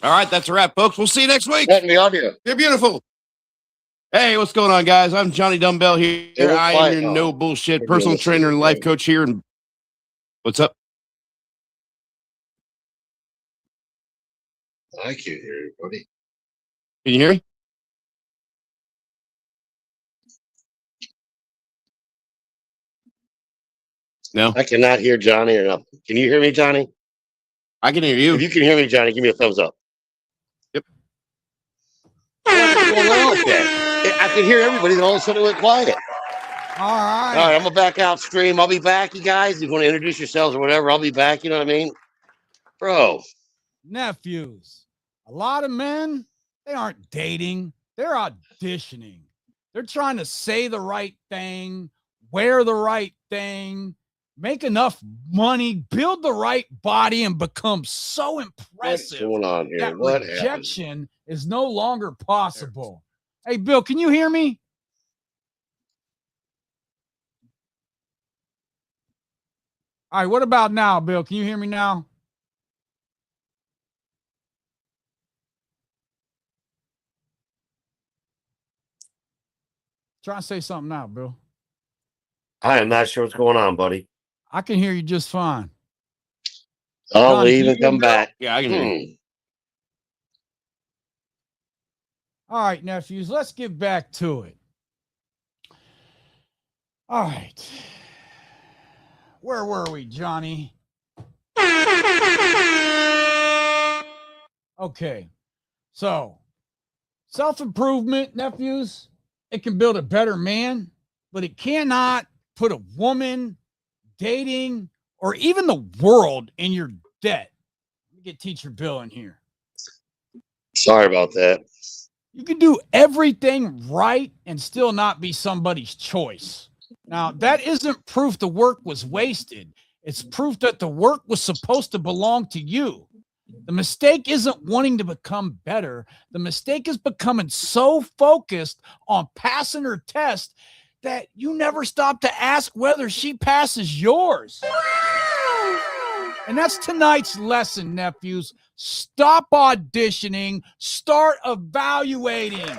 All right, that's a wrap, folks. We'll see you next week. Let me on you. You're beautiful. Hey, what's going on, guys? I'm JohnnyDumbbell here. I am your no bullshit personal trainer and life coach here. And what's up? I can't hear you, buddy. Can you hear me? No, I cannot hear Johnny or nothing. Can you hear me, Johnny? I can hear you. If you can hear me, Johnny, give me a thumbs up. Yep. What's going on with that? I could hear everybody, then all of a sudden it went quiet. All right. All right, I'm going to back out stream. I'll be back, you guys. If you want to introduce yourselves or whatever, I'll be back. You know what I mean? Bro. Nephews. A lot of men, they aren't dating. They're auditioning. They're trying to say the right thing, wear the right thing, make enough money, build the right body, and become so impressive What's going on here? that What rejection happened? is no longer possible. Hey, Bill, can you hear me? All right, what about now, Bill? Can you hear me now? Try and say something now, Bill. I am not sure what's going on, buddy. I can hear you just fine. I'll Johnny, leave can and you hear come me? back. Yeah, I can hear you. All right, nephews, let's get back to it. All right. Where were we, Johnny? Okay. So, self-improvement, nephews, it can build a better man, but it cannot put a woman, dating, or even the world in your debt. Let me get Teacher Bill in here. Sorry about that. You can do everything right and still not be somebody's choice. Now, that isn't proof the work was wasted. It's proof that the work was supposed to belong to you. The mistake isn't wanting to become better. The mistake is becoming so focused on passing her test that you never stop to ask whether she passes yours. And that's tonight's lesson, nephews. Stop auditioning. Start evaluating.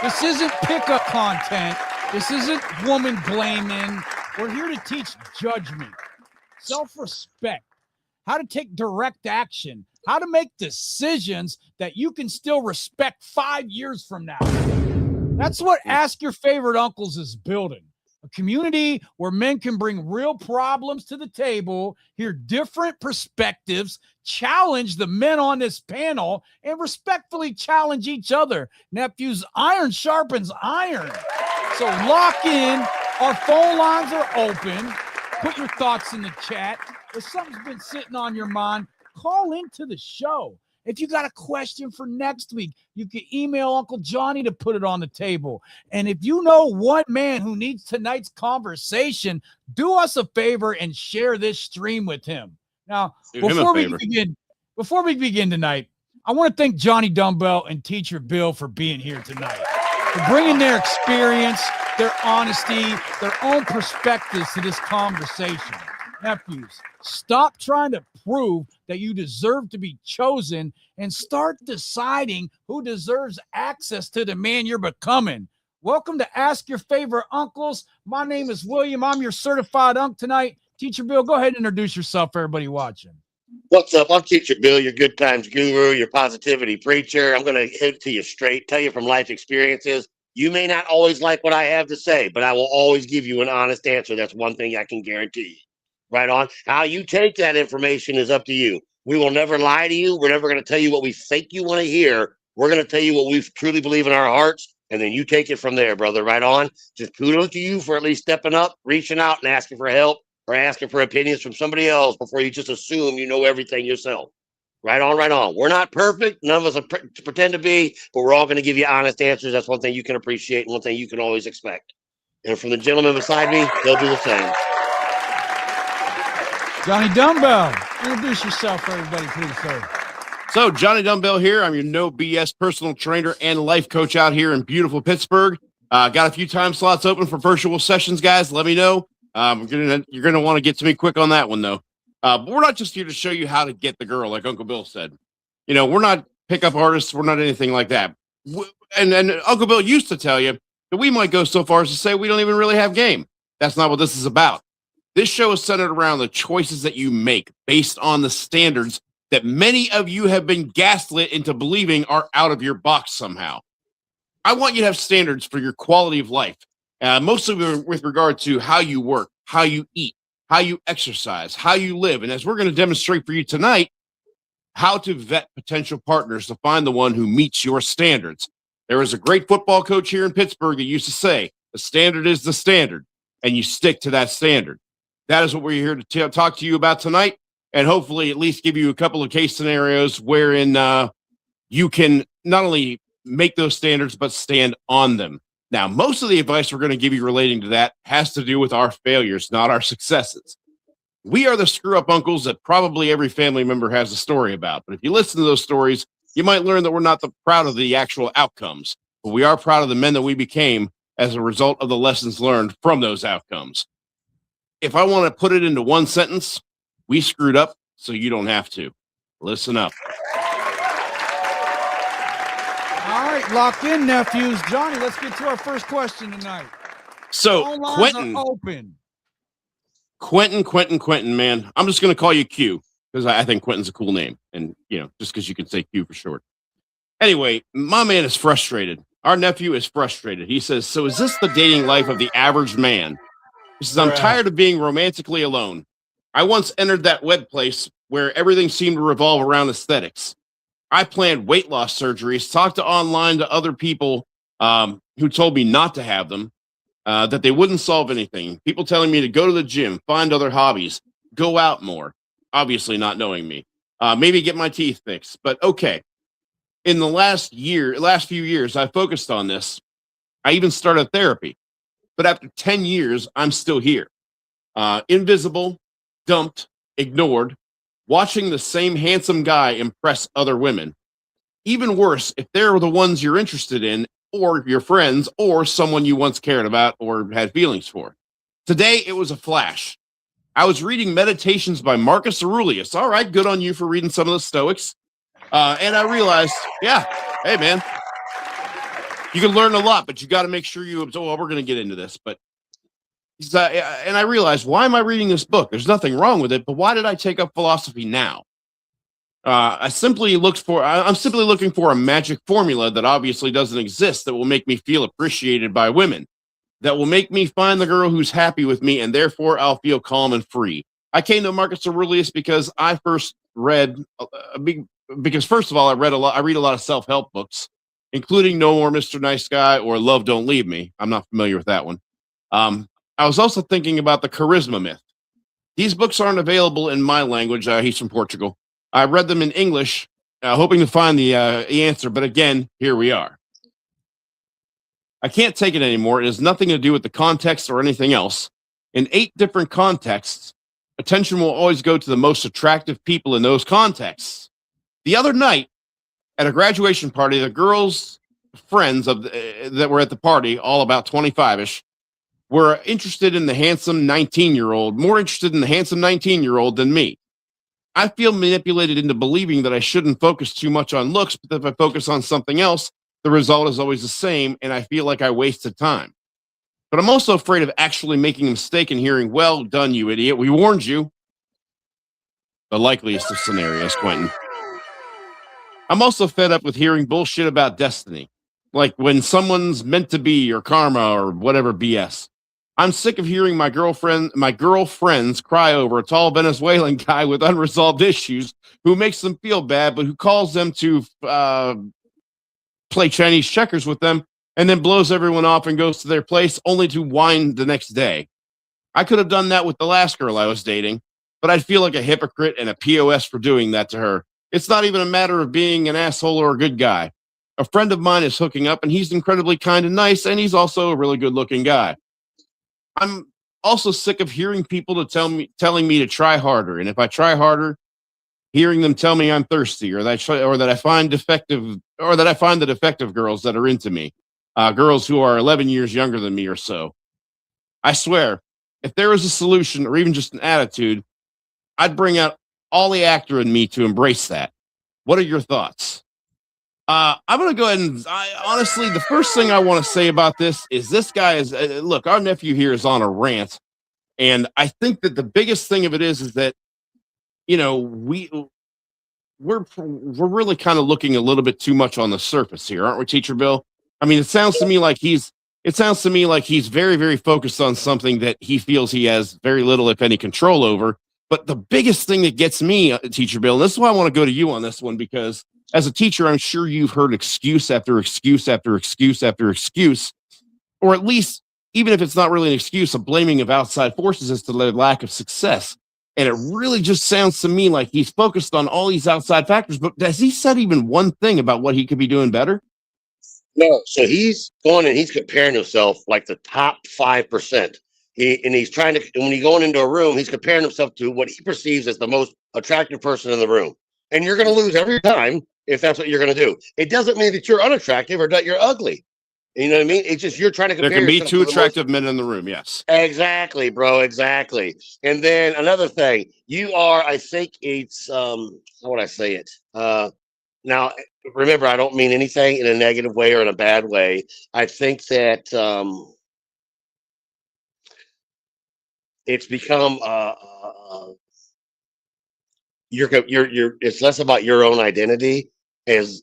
This isn't pickup content. This isn't woman blaming. We're here to teach judgment, self-respect, how to take direct action, how to make decisions that you can still respect 5 years from now. That's what Ask Your Favorite Uncles is building. A community where men can bring real problems to the table, hear different perspectives, challenge the men on this panel, and respectfully challenge each other. Nephews, iron sharpens iron. So lock in. Our phone lines are open. Put your thoughts in the chat. If something's been sitting on your mind, call into the show. If you got a question for next week, you can email Uncle Johnny to put it on the table. And if you know one man who needs tonight's conversation, do us a favor and share this stream with him. Now, before we begin tonight, I want to thank JohnnyDumbbell and Teacher Bill for being here tonight, for bringing their experience, their honesty, their own perspectives to this conversation. Nephews, stop trying to prove that you deserve to be chosen and start deciding who deserves access to the man you're becoming. Welcome to Ask Your Favorite Uncles. My name is William. I'm your certified unk tonight. Teacher Bill, go ahead and introduce yourself for everybody watching. What's up? I'm Teacher Bill, your good times guru, your positivity preacher. I'm going to hit it to you straight, tell you from life experiences. You may not always like what I have to say, but I will always give you an honest answer. That's one thing I can guarantee you. Right on. How you take that information is up to you. We will never lie to you. We're never going to tell you what we think you want to hear. We're going to tell you what we truly believe in our hearts, and then you take it from there, brother. Right on. Just kudos to you for at least stepping up, reaching out, and asking for help or asking for opinions from somebody else before you just assume you know everything yourself. Right on, right on. We're not perfect. None of us pretend to be, but we're all going to give you honest answers. That's one thing you can appreciate and one thing you can always expect. And from the gentleman beside me, they'll do the same. JohnnyDumbbell, introduce yourself for everybody, please, sir. So, JohnnyDumbbell here. I'm your no BS personal trainer and life coach out here in beautiful Pittsburgh. Got a few time slots open for virtual sessions, guys. Let me know. You're gonna want to get to me quick on that one, though. But we're not just here to show you how to get the girl, like Uncle Bill said. You know, we're not pickup artists. We're not anything like that. And Uncle Bill used to tell you that we might go so far as to say we don't even really have game. That's not what this is about. This show is centered around the choices that you make based on the standards that many of you have been gaslit into believing are out of your box somehow. I want you to have standards for your quality of life, mostly with regard to how you work, how you eat, how you exercise, how you live. And as we're going to demonstrate for you tonight, how to vet potential partners to find the one who meets your standards. There was a great football coach here in Pittsburgh that used to say, the standard is the standard, and you stick to that standard. That is what we're here to talk to you about tonight, and hopefully at least give you a couple of case scenarios wherein you can not only make those standards, but stand on them. Now, most of the advice we're going to give you relating to that has to do with our failures, not our successes. We are the screw-up uncles that probably every family member has a story about. But if you listen to those stories, you might learn that we're not proud of the actual outcomes, but we are proud of the men that we became as a result of the lessons learned from those outcomes. If I want to put it into one sentence, we screwed up so you don't have to. Listen up. All right, lock in, nephews. Johnny, let's get to our first question tonight. So, Quentin. Open. Quentin, man. I'm just going to call you Q because I think Quentin's a cool name. And, just because you can say Q for short. Anyway, my man is frustrated. Our nephew is frustrated. He says, so is this the dating life of the average man? He says, I'm tired of being romantically alone. I once entered that web place where everything seemed to revolve around aesthetics. I planned weight loss surgeries, talked to online to other people who told me not to have them. That they wouldn't solve anything. People telling me to go to the gym, find other hobbies, go out more. Obviously not knowing me. Maybe get my teeth fixed. But okay. In the last few years, I focused on this. I even started therapy. But after 10 years, I'm still here. Invisible, dumped, ignored, watching the same handsome guy impress other women. Even worse, if they're the ones you're interested in, or your friends, or someone you once cared about or had feelings for. Today, it was a flash. I was reading Meditations by Marcus Aurelius. All right, good on you for reading some of the Stoics. And I realized, hey, man, you can learn a lot, but you got to make sure you absorb. Well, we're going to get into this, but and I realized, why am I reading this book? There's nothing wrong with it, but why did I take up philosophy now? I'm simply looking for a magic formula that obviously doesn't exist that will make me feel appreciated by women, that will make me find the girl who's happy with me, and therefore I'll feel calm and free. I came to Marcus Aurelius because I first read first of all, I read a lot of self-help books, including No More Mr. Nice Guy or Love Don't Leave Me. I'm not familiar with that one. I was also thinking about the charisma myth. These books aren't available in my language. He's from Portugal. I read them in English, hoping to find the answer, but again, here we are. I can't take it anymore. It has nothing to do with the context or anything else. In 8 different contexts, attention will always go to the most attractive people in those contexts. The other night, at a graduation party, the girls' friends that were at the party, all about 25-ish, were interested in the handsome 19-year-old, more interested in the handsome 19-year-old than me. I feel manipulated into believing that I shouldn't focus too much on looks, but if I focus on something else, the result is always the same, and I feel like I wasted time. But I'm also afraid of actually making a mistake and hearing, well done, you idiot. We warned you. The likeliest of scenarios, Quentin. I'm also fed up with hearing bullshit about destiny, like when someone's meant to be or karma or whatever BS. I'm sick of hearing my girlfriends cry over a tall Venezuelan guy with unresolved issues who makes them feel bad, but who calls them to play Chinese checkers with them and then blows everyone off and goes to their place only to whine the next day. I could have done that with the last girl I was dating, but I'd feel like a hypocrite and a POS for doing that to her. It's not even a matter of being an asshole or a good guy. A friend of mine is hooking up, and he's incredibly kind and nice, and he's also a really good-looking guy. I'm also sick of hearing people telling me to try harder, and if I try harder, hearing them tell me I'm thirsty, or that I find the defective girls that are into me, girls who are 11 years younger than me or so. I swear, if there was a solution or even just an attitude, I'd bring out all the actor in me to embrace that. What are your thoughts? I'm going to go ahead and honestly, the first thing I want to say about this guy is look, our nephew here is on a rant. And I think that the biggest thing of it is that, you know, we're really kind of looking a little bit too much on the surface here, aren't we, Teacher Bill? I mean, it sounds to me like he's very, very focused on something that he feels he has very little, if any, control over. But the biggest thing that gets me, Teacher Bill, and this is why I want to go to you on this one, because as a teacher, I'm sure you've heard excuse after excuse after excuse after excuse, or at least, even if it's not really an excuse, a blaming of outside forces as to their lack of success. And it really just sounds to me like he's focused on all these outside factors, but has he said even one thing about what he could be doing better? No. So he's going and he's comparing himself like the top 5%. He's trying to, when he's going into a room, he's comparing himself to what he perceives as the most attractive person in the room. And you're going to lose every time if that's what you're going to do. It doesn't mean that you're unattractive or that you're ugly. You know what I mean? It's just you're trying to compare. There can be two attractive men in the room. Yes. Exactly, bro. Exactly. And then another thing, you are, I think it's, how would I say it? Now, remember, I don't mean anything in a negative way or in a bad way. I think that it's become it's less about your own identity is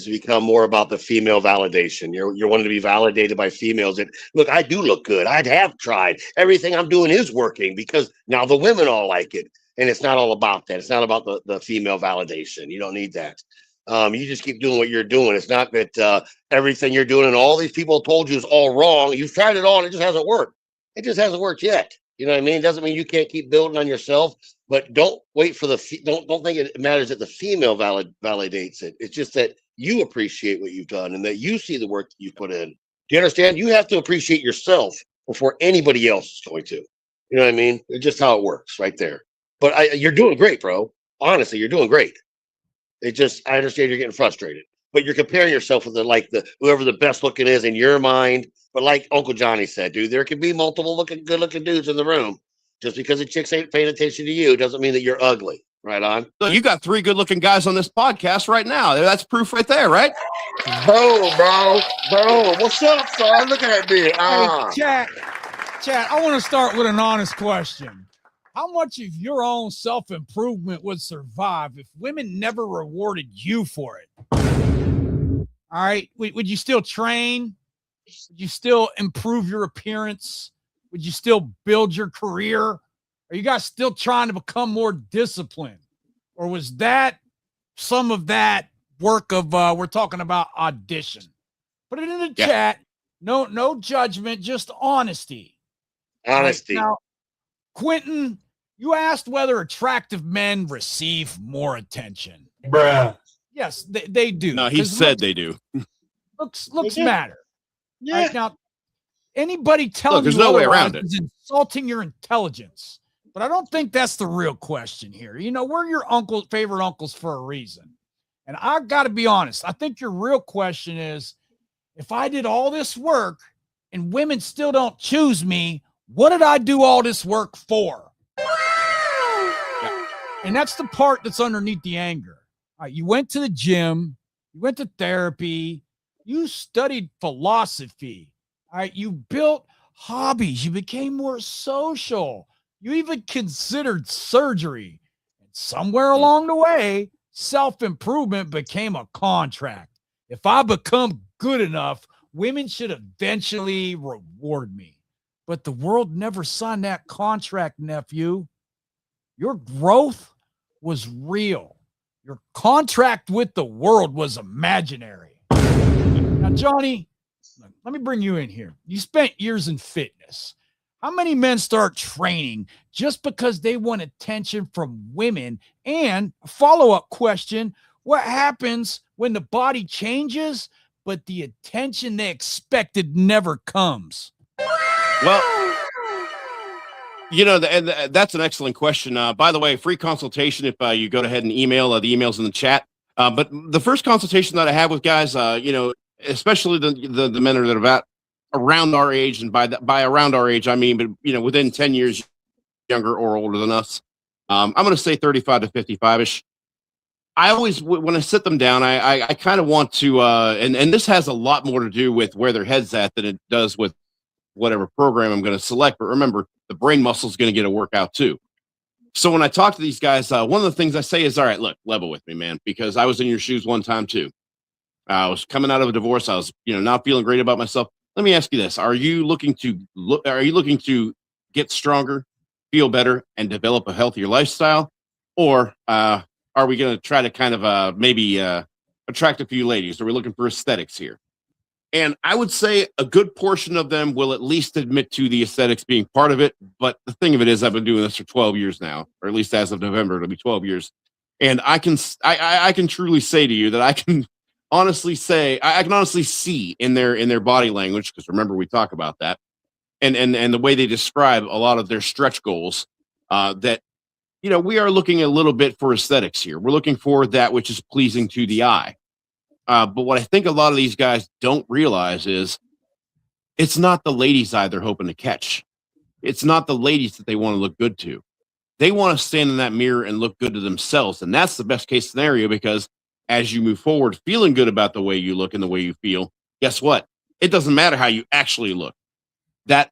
become more about the female validation. You're wanting to be validated by females that look, I do look good. I'd have tried. Everything I'm doing is working because now the women all like it. And it's not all about that. It's not about the female validation. You don't need that. You just keep doing what you're doing. It's not that everything you're doing and all these people told you is all wrong. You've tried it all and it just hasn't worked. It just hasn't worked yet. You know what I mean? It doesn't mean you can't keep building on yourself, but don't wait for don't think it matters that the female validates it. It's just that you appreciate what you've done and that you see the work that you put in. Do you understand? You have to appreciate yourself before anybody else is going to. You know what I mean? It's just how it works right there. But you're doing great, bro. Honestly, you're doing great. It just, I understand you're getting frustrated, but you're comparing yourself with whoever the best looking is in your mind. But like Uncle Johnny said, dude, there can be multiple good looking dudes in the room. Just because the chicks ain't paying attention to you doesn't mean that you're ugly. Right on. So you got 3 good looking guys on this podcast right now. That's proof right there, right? Boom, bro. Boom. What's up, son? Looking at me. Hey, chat, I want to start with an honest question. How much of your own self-improvement would survive if women never rewarded you for it? All right. Would you still train? Would you still improve your appearance? Would you still build your career? Are you guys still trying to become more disciplined? Or was that some of that work of we're talking about audition? Put it in the chat. No judgment, just honesty. Honesty. Right, now, Quentin, you asked whether attractive men receive more attention. Bruh. Yes, they do. No, he said they do. Looks matter. Yeah. Right, now, anybody telling there's you no way otherwise around it. is insulting your intelligence. But I don't think that's the real question here. You know, we're your favorite uncles for a reason. And I got to be honest. I think your real question is, if I did all this work and women still don't choose me, what did I do all this work for? And that's the part that's underneath the anger. All right, you went to the gym, you went to therapy, you studied philosophy. All right, you built hobbies, you became more social. You even considered surgery. And somewhere along the way, self-improvement became a contract. If I become good enough, women should eventually reward me. But the world never signed that contract, nephew. Your growth was real. Your contract with the world was imaginary. Now, Johnny, let me bring you in here. You spent years in fitness. How many men start training just because they want attention from women? And a follow-up question, what happens when the body changes, but the attention they expected never comes? Well, you know, and that's an excellent question. By the way, free consultation if you go ahead and email, the email's in the chat. But the first consultation that I have with guys, you know, especially the men that are about around our age, and by around our age, I mean, but you know, within 10 years younger or older than us. I'm going to say 35 to 55-ish. I always, when I sit them down, I kind of want to, and this has a lot more to do with where their head's at than it does with whatever program I'm going to select. But remember, the brain muscle is going to get a workout too. So when I talk to these guys, one of the things I say is, all right, look, level with me, man, because I was in your shoes one time too. I was coming out of a divorce. I was, not feeling great about myself. Let me ask you this. Are you looking to get stronger, feel better, and develop a healthier lifestyle? Or are we going to try to kind of maybe attract a few ladies? Are we looking for aesthetics here? And I would say a good portion of them will at least admit to the aesthetics being part of it. But the thing of it is, I've been doing this for 12 years now, or at least as of November, it'll be 12 years. And I can truly say to you that I can honestly see in their body language, because remember, we talk about that, and the way they describe a lot of their stretch goals, that we are looking a little bit for aesthetics here. We're looking for that which is pleasing to the eye. But what I think a lot of these guys don't realize is it's not the ladies' eye they're hoping to catch. It's not the ladies that they want to look good to. They want to stand in that mirror and look good to themselves. And that's the best case scenario, because as you move forward, feeling good about the way you look and the way you feel, guess what? It doesn't matter how you actually look. That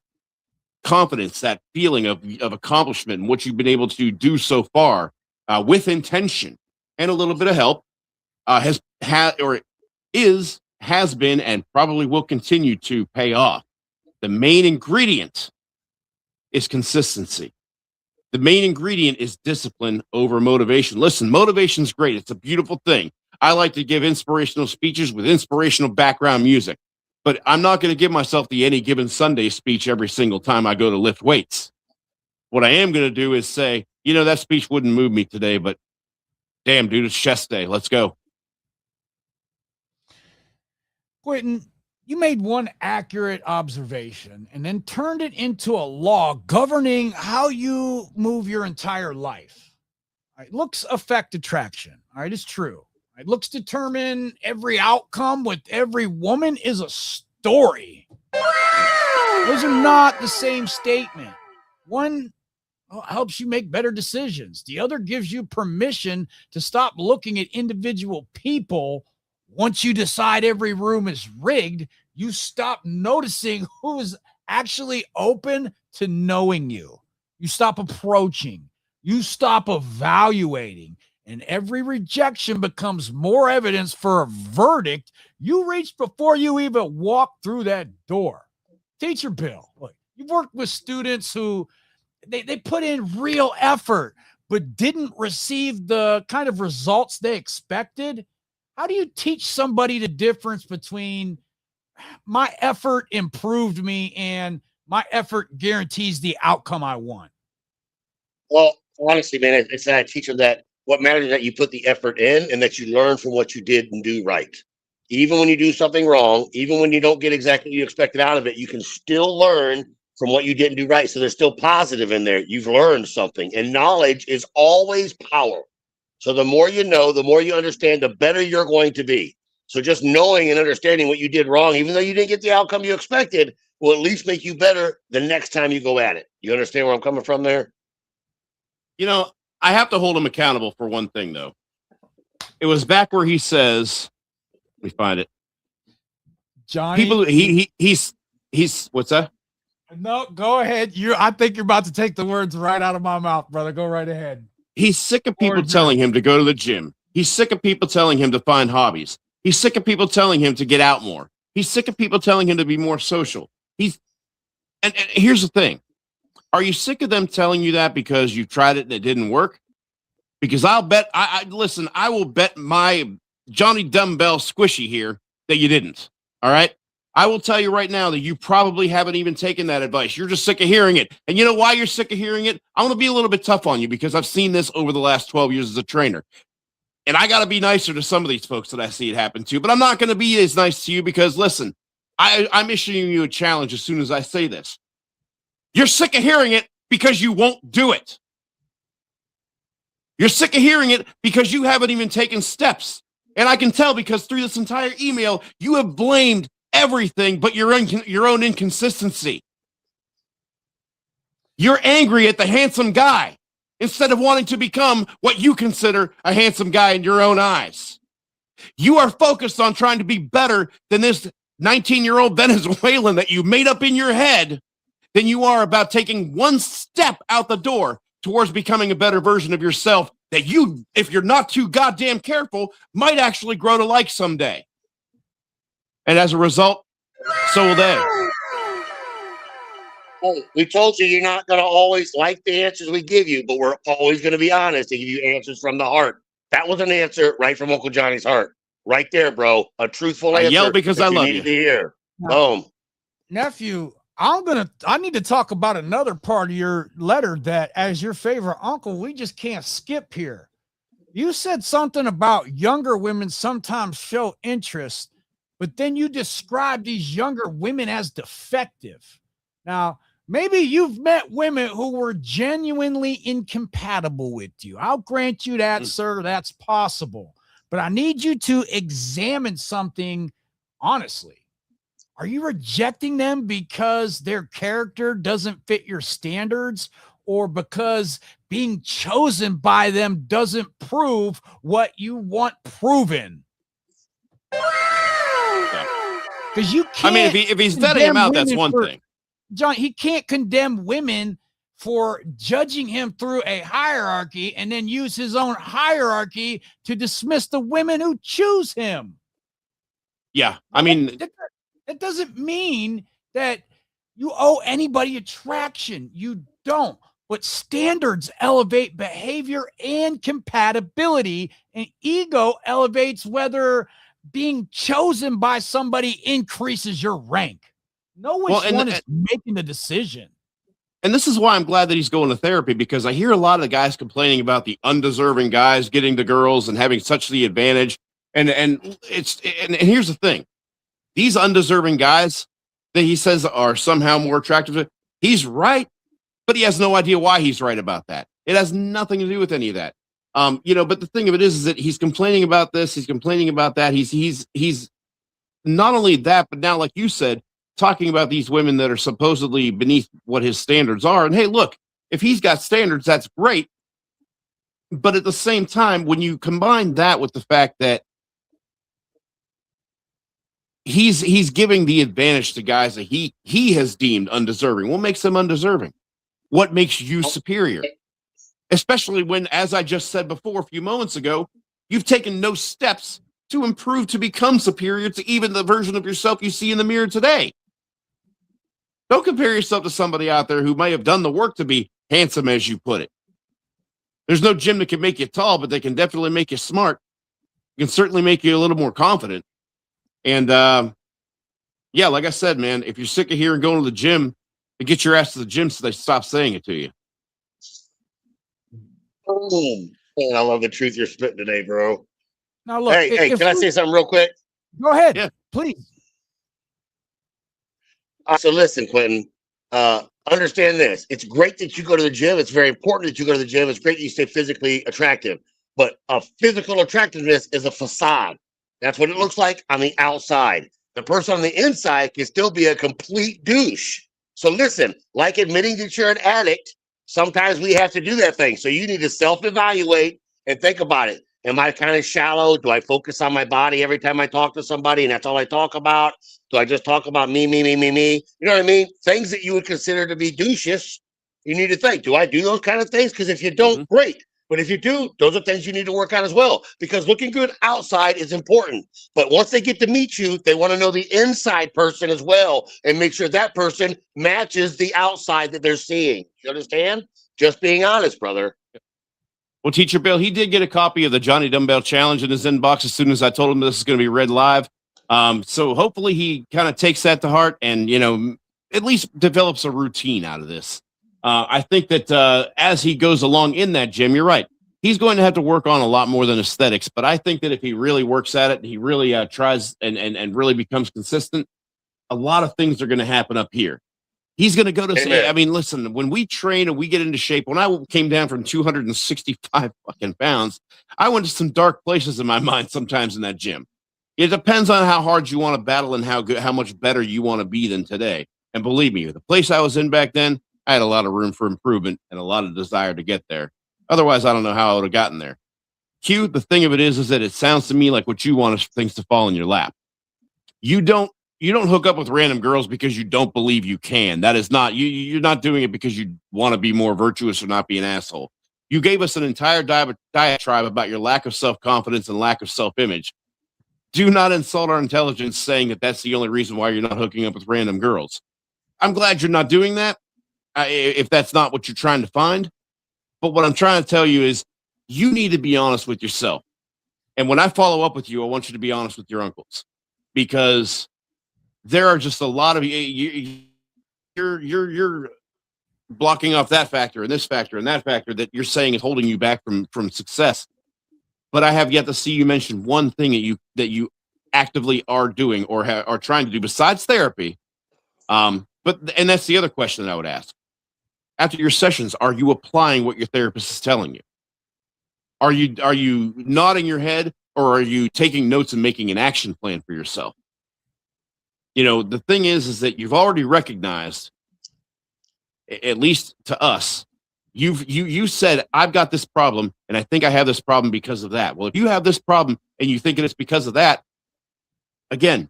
confidence, that feeling of accomplishment and what you've been able to do so far with intention and a little bit of help has been and probably will continue to pay off. The main ingredient is consistency. The main ingredient is discipline over motivation. Listen, motivation's great. It's a beautiful thing. I like to give inspirational speeches with inspirational background music, but I'm not going to give myself the Any Given Sunday speech every single time I go to lift weights. What I am going to do is say, that speech wouldn't move me today, but damn, dude, it's chest day. Let's go. Quentin, you made one accurate observation and then turned it into a law governing how you move your entire life. All right, looks affect attraction. All right, it's true. All right, looks determine every outcome with every woman is a story. Wow. Those are not the same statement. One helps you make better decisions. The other gives you permission to stop looking at individual people. Once you decide every room is rigged, you stop noticing who's actually open to knowing you. You stop approaching. You stop evaluating. And every rejection becomes more evidence for a verdict you reached before you even walked through that door. Teacher Bill, look, you've worked with students who they put in real effort, but didn't receive the kind of results they expected. How do you teach somebody the difference between my effort improved me and my effort guarantees the outcome I want? Well, honestly, man, it's that I teach them that what matters is that you put the effort in and that you learn from what you did and do right. Even when you do something wrong, even when you don't get exactly what you expected out of it, you can still learn from what you didn't do right. So there's still positive in there. You've learned something, and knowledge is always power. So the more you know, the more you understand, the better you're going to be. So just knowing and understanding what you did wrong, even though you didn't get the outcome you expected, will at least make you better the next time you go at it. You understand where I'm coming from there? I have to hold him accountable for one thing, though. It was back where he says, let me find it. Johnny, people, he's what's that? No, go ahead. I think you're about to take the words right out of my mouth, brother. Go right ahead. He's sick of people telling him to go to the gym. He's sick of people telling him to find hobbies. He's sick of people telling him to get out more. He's sick of people telling him to be more social. And here's the thing. Are you sick of them telling you that because you tried it and it didn't work? Because I'll bet, listen, I will bet my JohnnyDumbbell squishy here that you didn't. All right. I will tell you right now that you probably haven't even taken that advice. You're just sick of hearing it. And you know why you're sick of hearing it? I want to be a little bit tough on you because I've seen this over the last 12 years as a trainer. And I got to be nicer to some of these folks that I see it happen to, but I'm not going to be as nice to you because, listen, I'm issuing you a challenge as soon as I say this. You're sick of hearing it because you won't do it. You're sick of hearing it because you haven't even taken steps. And I can tell because through this entire email, you have blamed everything but your own inconsistency. You're angry at the handsome guy instead of wanting to become what you consider a handsome guy in your own eyes. You are focused on trying to be better than this 19-year-old Venezuelan that you made up in your head than you are about taking one step out the door towards becoming a better version of yourself that you, if you're not too goddamn careful, might actually grow to like someday. And as a result, so will they. Hey, we told you you're not going to always like the answers we give you, but we're always going to be honest and give you answers from the heart. That was an answer right from Uncle Johnny's heart. Right there, bro. A truthful answer. I yell because I love you. To hear. Boom. Nephew, I need to talk about another part of your letter that, as your favorite uncle, we just can't skip here. You said something about younger women sometimes show interest, but then you described these younger women as defective. Now, maybe you've met women who were genuinely incompatible with you. I'll grant you that, sir. That's possible. But I need you to examine something honestly. Are you rejecting them because their character doesn't fit your standards, or because being chosen by them doesn't prove what you want proven? Because you can't. I mean, if he's vetting him out, that's one thing. John, he can't condemn women for judging him through a hierarchy and then use his own hierarchy to dismiss the women who choose him. Yeah, I mean, that doesn't mean that you owe anybody attraction. You don't. But standards elevate behavior and compatibility, and ego elevates whether being chosen by somebody increases your rank. No one is making the decision. And this is why I'm glad that he's going to therapy, because I hear a lot of the guys complaining about the undeserving guys getting the girls and having such the advantage. And here's the thing. These undeserving guys that he says are somehow more attractive, he's right, but he has no idea why he's right about that. It has nothing to do with any of that. But the thing of it is that he's complaining about this, he's complaining about that. He's not only that, but now, like you said, talking about these women that are supposedly beneath what his standards are. And hey, look, if he's got standards, that's great. But at the same time, when you combine that with the fact that he's giving the advantage to guys that he has deemed undeserving, what makes them undeserving? What makes you superior? Especially when, as I just said before a few moments ago, you've taken no steps to improve to become superior to even the version of yourself you see in the mirror today. Don't compare yourself to somebody out there who may have done the work to be handsome, as you put it. There's no gym that can make you tall, but they can definitely make you smart. Can certainly make you a little more confident. And like I said, man, if you're sick of hearing going to the gym, get your ass to the gym so they stop saying it to you. Man, I love the truth you're spitting today, bro. Now look, hey, can I say something real quick? Go ahead. Yeah. Please. So listen, Quentin, understand this. It's great that you go to the gym. It's very important that you go to the gym. It's great that you stay physically attractive. But a physical attractiveness is a facade. That's what it looks like on the outside. The person on the inside can still be a complete douche. So listen, like admitting that you're an addict, sometimes we have to do that thing. So you need to self-evaluate and think about it. Am I kind of shallow? Do I focus on my body every time I talk to somebody and that's all I talk about? Do I just talk about me? You know what I mean? Things that you would consider to be douches, you need to think, do I do those kind of things? Because if you don't, great. But if you do, those are things you need to work on as well. Because looking good outside is important. But once they get to meet you, they want to know the inside person as well and make sure that person matches the outside that they're seeing. You understand? Just being honest, brother. Well, Teacher Bill, he did get a copy of the JohnnyDumbbell challenge in his inbox as soon as I told him this is going to be read live. So hopefully he kind of takes that to heart and, at least develops a routine out of this. I think that as he goes along in that gym, you're right. He's going to have to work on a lot more than aesthetics. But I think that if he really works at it, he really tries and really becomes consistent, a lot of things are going to happen up here. He's going to go to say, I mean, listen, when we train and we get into shape, when I came down from 265 fucking pounds, I went to some dark places in my mind sometimes in that gym. It depends on how hard you want to battle and how much better you want to be than today. And believe me, the place I was in back then, I had a lot of room for improvement and a lot of desire to get there. Otherwise, I don't know how I would have gotten there. Q, the thing of it is that it sounds to me like what you want is things to fall in your lap. You don't hook up with random girls because you don't believe you can. That is not you're not doing it because you want to be more virtuous or not be an asshole. You gave us an entire diatribe about your lack of self-confidence and lack of self-image. Do not insult our intelligence saying that that's the only reason why you're not hooking up with random girls. I'm glad you're not doing that if that's not what you're trying to find. But what I'm trying to tell you is you need to be honest with yourself. And when I follow up with you, I want you to be honest with your uncles, because there are just a lot of you're blocking off that factor and this factor and that factor that you're saying is holding you back from success. But I have yet to see you mention one thing that you actively are doing or are trying to do besides therapy. And that's the other question that I would ask. After your sessions, are you applying what your therapist is telling you? Are you nodding your head, or are you taking notes and making an action plan for yourself? You know, the thing is that you've already recognized, at least to us, you said, I've got this problem, and I think I have this problem because of that. Well, if you have this problem and you think it's because of that, again,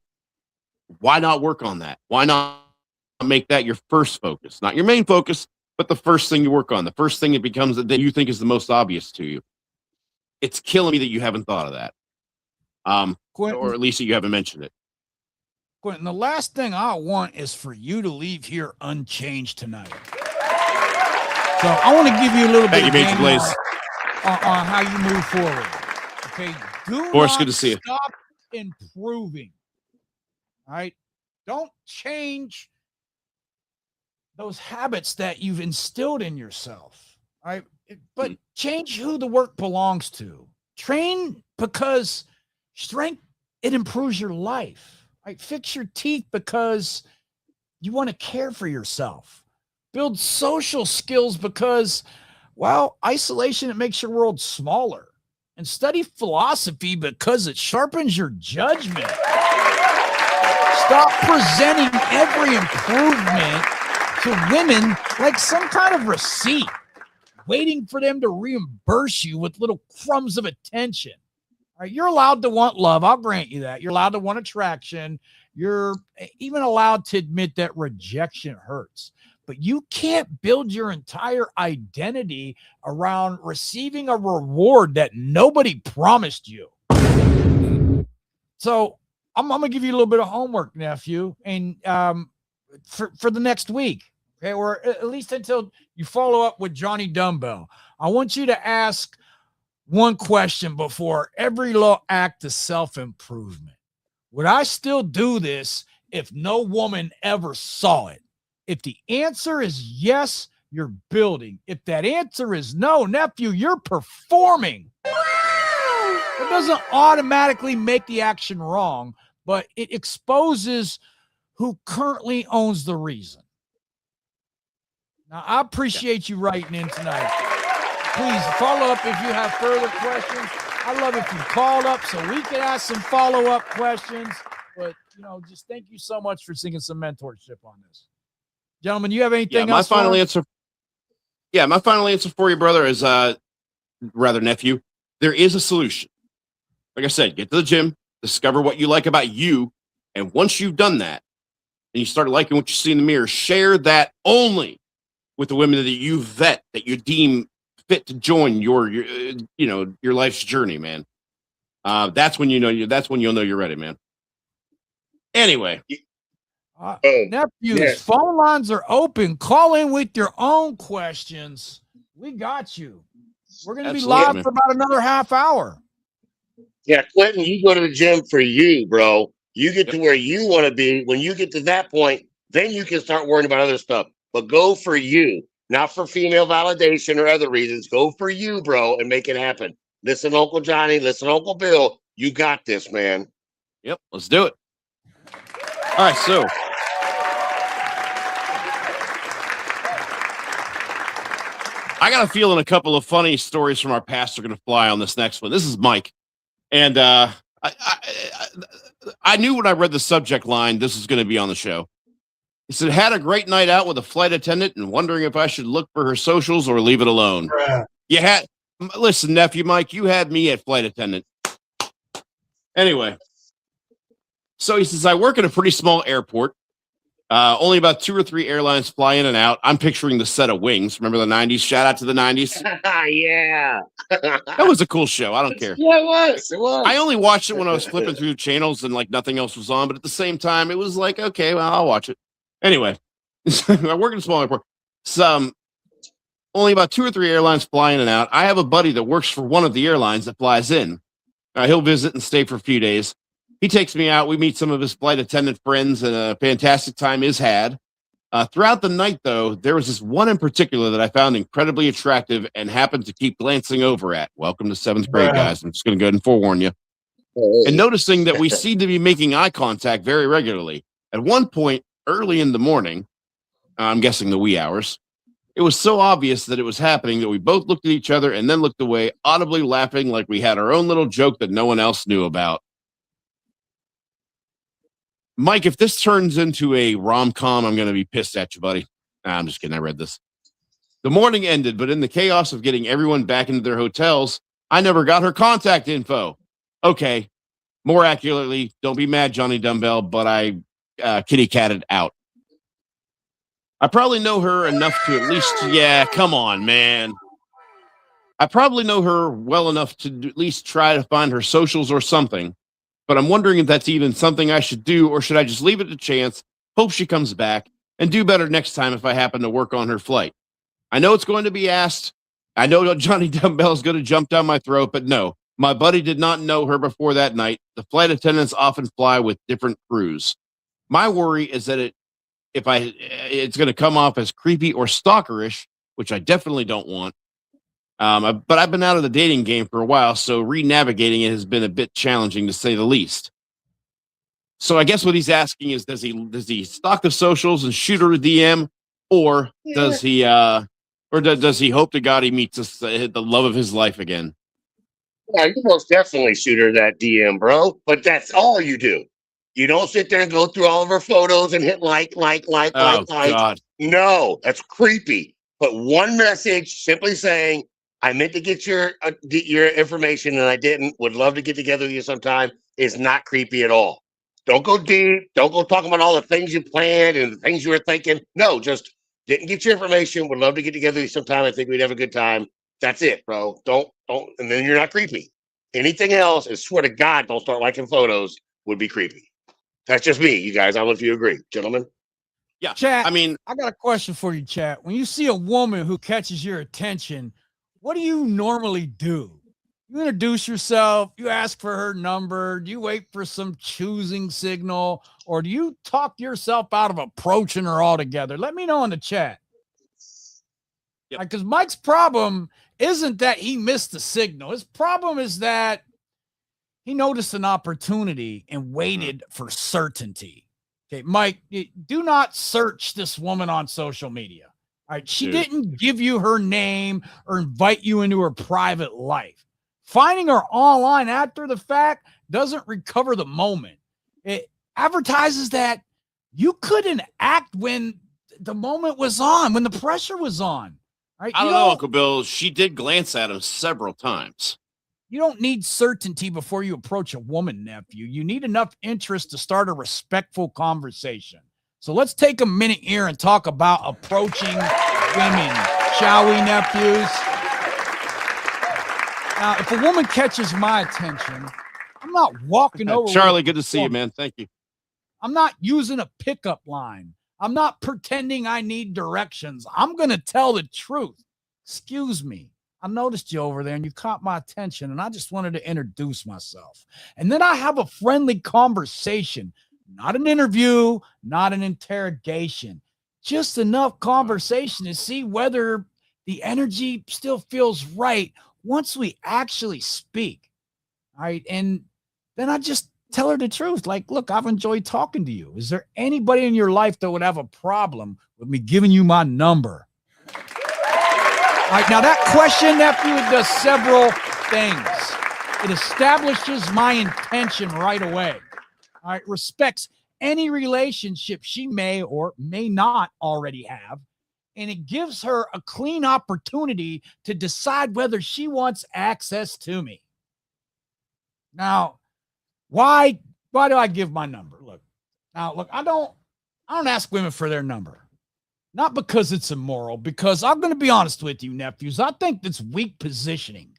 why not work on that? Why not make that your first focus? Not your main focus, but the first thing you work on, the first thing it becomes that you think is the most obvious to you. It's killing me that you haven't thought of that. Quentin, or at least that you haven't mentioned it. Quentin, the last thing I want is for you to leave here unchanged tonight. So I want to give you a little bit of game on how you move forward. Okay, do not good to see you. Stop improving. All right, don't change those habits that you've instilled in yourself. All right, but change who the work belongs to. Train because strength, it improves your life. Right? Fix your teeth because you want to care for yourself. Build social skills because, well, isolation, it makes your world smaller. And study philosophy because it sharpens your judgment. Stop presenting every improvement to women like some kind of receipt, waiting for them to reimburse you with little crumbs of attention. All right, you're allowed to want love. I'll grant you that. You're allowed to want attraction. You're even allowed to admit that rejection hurts. But you can't build your entire identity around receiving a reward that nobody promised you. So I'm going to give you a little bit of homework, nephew, and for the next week, okay, or at least until you follow up with JohnnyDumbbell. I want you to ask one question before every little act of self-improvement. Would I still do this if no woman ever saw it? If the answer is yes, you're building. If that answer is no, nephew, you're performing. It doesn't automatically make the action wrong, but it exposes who currently owns the reason. Now, I appreciate you writing in tonight. Please follow up if you have further questions. I love if you called up so we can ask some follow-up questions. But, just thank you so much for seeking some mentorship on this. Gentlemen, you have anything else? My final answer for you, brother, is rather nephew. There is a solution. Like I said, get to the gym, discover what you like about you, and once you've done that, and you start liking what you see in the mirror, share that only with the women that you vet, that you deem fit to join your life's journey, man. That's when you'll know you're ready, man. Anyway. Nephews, phone lines are open. Call in with your own questions. We got you. We're going to be live for about another half hour. Yeah, Quentin, you go to the gym for you, bro. You get to where you want to be. When you get to that point, then you can start worrying about other stuff. But go for you, not for female validation or other reasons. Go for you, bro, and make it happen. Listen, Uncle Johnny. Listen, Uncle Bill. You got this, man. Yep, let's do it. All right, so I got a feeling a couple of funny stories from our past are going to fly on this next one. This is Mike. And I knew when I read the subject line, this is going to be on the show. He said, had a great night out with a flight attendant and wondering if I should look for her socials or leave it alone. You had Listen, nephew Mike, you had me at flight attendant. Anyway, so he says, I work at a pretty small airport. Only about 2 or 3 airlines fly in and out. I'm picturing the set of Wings. Remember the 90s? Shout out to the 90s. Yeah. That was a cool show. I don't care. Yeah, it was. It was. I only watched it when I was flipping through channels and like nothing else was on. But at the same time, it was like, okay, well, I'll watch it. Anyway, I work in a small airport. Only about 2 or 3 airlines fly in and out. I have a buddy that works for one of the airlines that flies in. He'll visit and stay for a few days. He takes me out. We meet some of his flight attendant friends, and a fantastic time is had. Throughout the night, though, there was this one in particular that I found incredibly attractive and happened to keep glancing over at. Welcome to 7th grade, guys. I'm just going to go ahead and forewarn you. And noticing that we seem to be making eye contact very regularly. At one point, early in the morning, I'm guessing the wee hours, it was so obvious that it was happening that we both looked at each other and then looked away, audibly laughing like we had our own little joke that no one else knew about. Mike, if this turns into a rom-com, I'm going to be pissed at you, buddy. Nah, I'm just kidding. I read this. The morning ended, but in the chaos of getting everyone back into their hotels, I never got her contact info. Okay. More accurately, don't be mad, JohnnyDumbbell, but I kitty-catted out. I probably know her enough to at least, yeah, come on, man. I probably know her well enough to at least try to find her socials or something. But I'm wondering if that's even something I should do, or should I just leave it to chance, hope she comes back, and do better next time if I happen to work on her flight? I know it's going to be asked. I know JohnnyDumbbell is going to jump down my throat, but no, my buddy did not know her before that night. The flight attendants often fly with different crews. My worry is that it's going to come off as creepy or stalkerish, which I definitely don't want. But I've been out of the dating game for a while, so re-navigating it has been a bit challenging to say the least. So I guess what he's asking is, does he stalk the socials and shoot her a DM, or does he hope to God he meets the love of his life again? Yeah, you most definitely shoot her that DM, bro. But that's all you do. You don't sit there and go through all of her photos and hit like. God. No, that's creepy. But one message simply saying, I meant to get your information and I didn't. Would love to get together with you sometime. Is not creepy at all. Don't go deep. Don't go talking about all the things you planned and the things you were thinking. No, just didn't get your information. Would love to get together with you sometime. I think we'd have a good time. That's it, bro. Don't. And then you're not creepy. Anything else, I swear to God, don't start liking photos, would be creepy. That's just me, you guys. I don't know if you agree, gentlemen. Yeah. Chat, I mean, I got a question for you, chat. When you see a woman who catches your attention, what do you normally do? You introduce yourself, you ask for her number, do you wait for some choosing signal, or do you talk yourself out of approaching her altogether? Let me know in the chat. Yep. Because Mike's problem isn't that he missed the signal. His problem is that he noticed an opportunity and waited for certainty. Okay, Mike, do not search this woman on social media. All right, she didn't give you her name or invite you into her private life. Finding her online after the fact doesn't recover the moment. It advertises that you couldn't act when the moment was on, when the pressure was on. All right, I don't know, Uncle Bill. She did glance at him several times. You don't need certainty before you approach a woman, nephew. You need enough interest to start a respectful conversation. So let's take a minute here and talk about approaching women, shall we, nephews? Now, if a woman catches my attention, I'm not walking over. Charlie, good to see you, man. Thank you. I'm not using a pickup line. I'm not pretending I need directions. I'm going to tell the truth. Excuse me. I noticed you over there and you caught my attention and I just wanted to introduce myself. And then I have a friendly conversation, not an interview, not an interrogation, just enough conversation to see whether the energy still feels right once we actually speak. All right. And then I just tell her the truth. Like, look, I've enjoyed talking to you. Is there anybody in your life that would have a problem with me giving you my number? All right, now that question, nephew, it does several things. It establishes my intention right away. All right, respects any relationship she may or may not already have, and it gives her a clean opportunity to decide whether she wants access to me. Now, why do I give my number? Look, I don't ask women for their number. Not because it's immoral, because I'm going to be honest with you, nephews. I think that's weak positioning.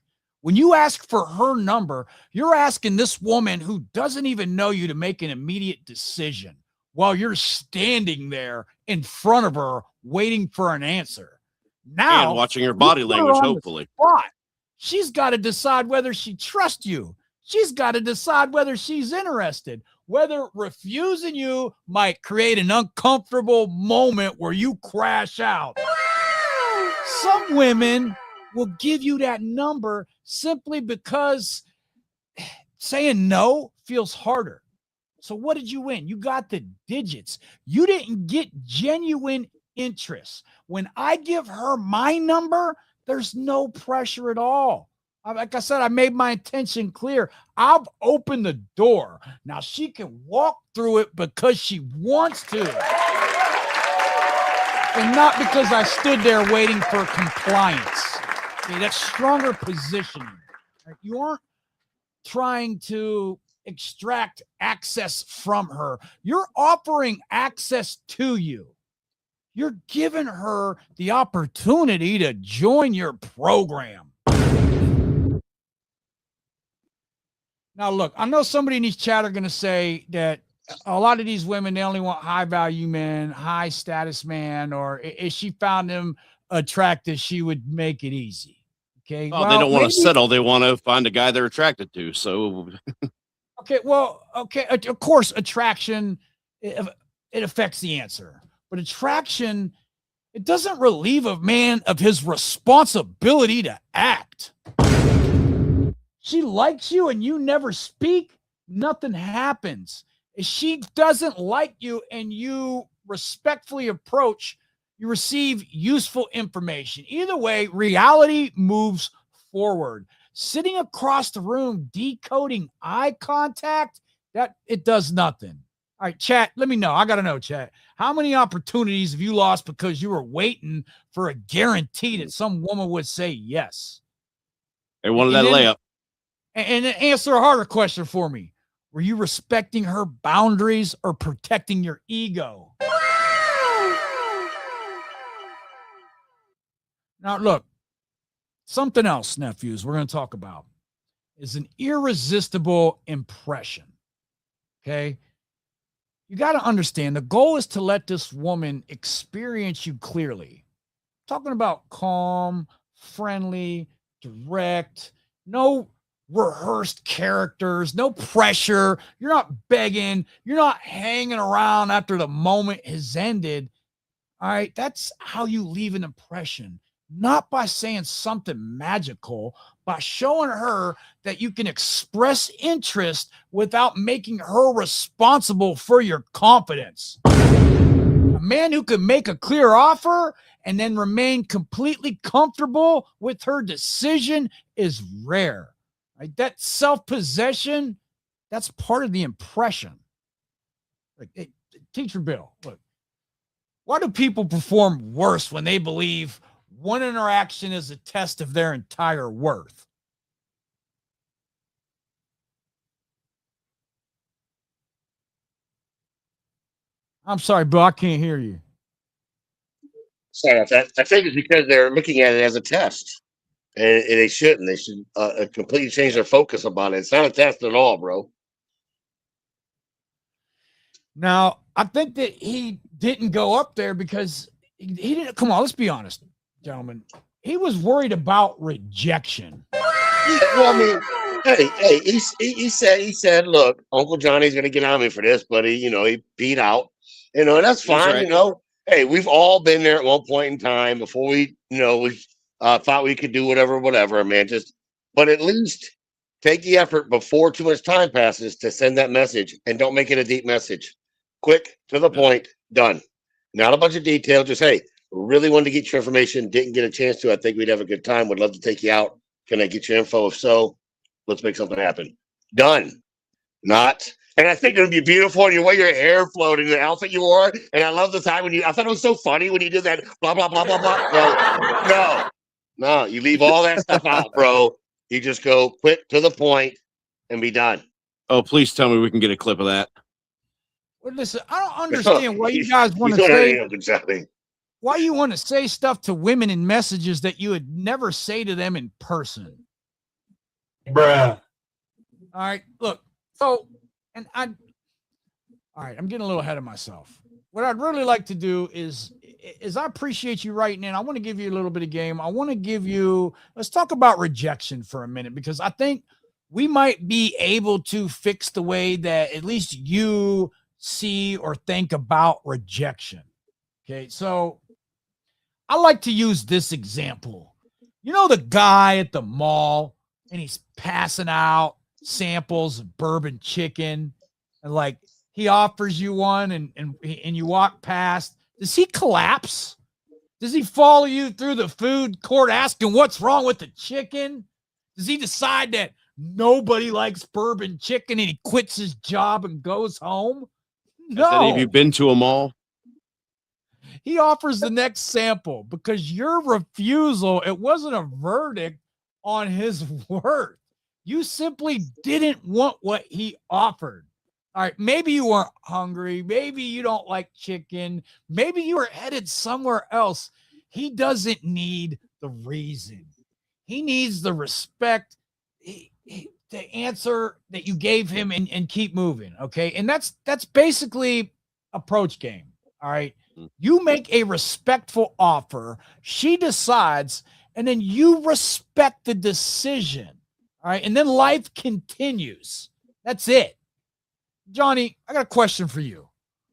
When you ask for her number, you're asking this woman who doesn't even know you to make an immediate decision while you're standing there in front of her waiting for an answer. Now, and watching her body language, hopefully. She's got to decide whether she trusts you. She's got to decide whether she's interested, whether refusing you might create an uncomfortable moment where you crash out. Some women will give you that number simply because saying no feels harder. So what did you win? You got the digits. You didn't get genuine interest. When I give her my number, there's no pressure at all. Like I said, I made my intention clear. I've opened the door. Now she can walk through it because she wants to. And not because I stood there waiting for compliance. Okay, that's stronger positioning. Right? You aren't trying to extract access from her. You're offering access to you. You're giving her the opportunity to join your program. Now, look, I know somebody in these chat are going to say that a lot of these women, they only want high value men, high status man, or if she found them attractive, she would make it easy. Okay. Well, they don't want to settle. They want to find a guy they're attracted to. So, okay. Well, okay. Of course, attraction, it affects the answer, but attraction, it doesn't relieve a man of his responsibility to act. She likes you and you never speak, nothing happens. If she doesn't like you and you respectfully approach, you receive useful information. Either way, reality moves forward. Sitting across the room, decoding eye contact, that it does nothing. All right, chat, let me know. I got to know, chat. How many opportunities have you lost because you were waiting for a guarantee that some woman would say yes? They wanted that layup. And answer a harder question for me. Were you respecting her boundaries or protecting your ego? Now, look, something else, nephews, we're going to talk about is an irresistible impression. Okay? You got to understand the goal is to let this woman experience you clearly. I'm talking about calm, friendly, direct, no rehearsed characters, no pressure. You're not begging. You're not hanging around after the moment has ended. All right. That's how you leave an impression, not by saying something magical, by showing her that you can express interest without making her responsible for your confidence. A man who can make a clear offer and then remain completely comfortable with her decision is rare. Right? That self-possession, that's part of the impression. Like, hey, Teacher Bill, look, why do people perform worse when they believe one interaction is a test of their entire worth? I'm sorry, Bill, I can't hear you. Sorry about that. I think it's because they're looking at it as a test. And they shouldn't. They should completely change their focus about it. It's not a test at all, bro. Now, I think that he didn't go up there because he didn't. Come on, let's be honest, gentlemen. He was worried about rejection. Well, I mean, hey, he said, look, Uncle Johnny's gonna get on me for this, but he beat out. And that's fine. Right. Hey, we've all been there at one point in time before we thought we could do whatever, man. But at least take the effort before too much time passes to send that message, and don't make it a deep message. Quick, to the point, done. Not a bunch of detail. Just, hey, really wanted to get your information. Didn't get a chance to. I think we'd have a good time. Would love to take you out. Can I get your info? If so, let's make something happen. Done. Not, And I think it would be beautiful, and you wear your hair floating, the outfit you wore. And I love the time I thought it was so funny when you did that, blah, blah, blah, blah, blah. No, you leave all that stuff out, bro. You just go quick to the point and be done. Oh, please tell me we can get a clip of that. Well, listen, I don't understand why you guys want to say why you want to say stuff to women in messages that you would never say to them in person. Bruh. All right, look. So, all right, I'm getting a little ahead of myself. What I'd really like to do is I appreciate you writing in. I want to give you a little bit of game. I want to give you, let's talk about rejection for a minute, because I think we might be able to fix the way that at least you see or think about rejection. Okay, so I like to use this example. You know the guy at the mall, and he's passing out samples of bourbon chicken, and like he offers you one, and you walk past. Does he collapse? Does he follow you through the food court asking what's wrong with the chicken? Does he decide that nobody likes bourbon chicken and he quits his job and goes home? No. Have any of you been to a mall? He offers the next sample because your refusal, it wasn't a verdict on his worth. You simply didn't want what he offered. All right, maybe you weren't hungry. Maybe you don't like chicken. Maybe you were headed somewhere else. He doesn't need the reason. He needs the respect, the answer that you gave him, and keep moving, okay? And that's basically approach game, all right? You make a respectful offer. She decides, and then you respect the decision, all right? And then life continues. That's it. Johnny, I got a question for you.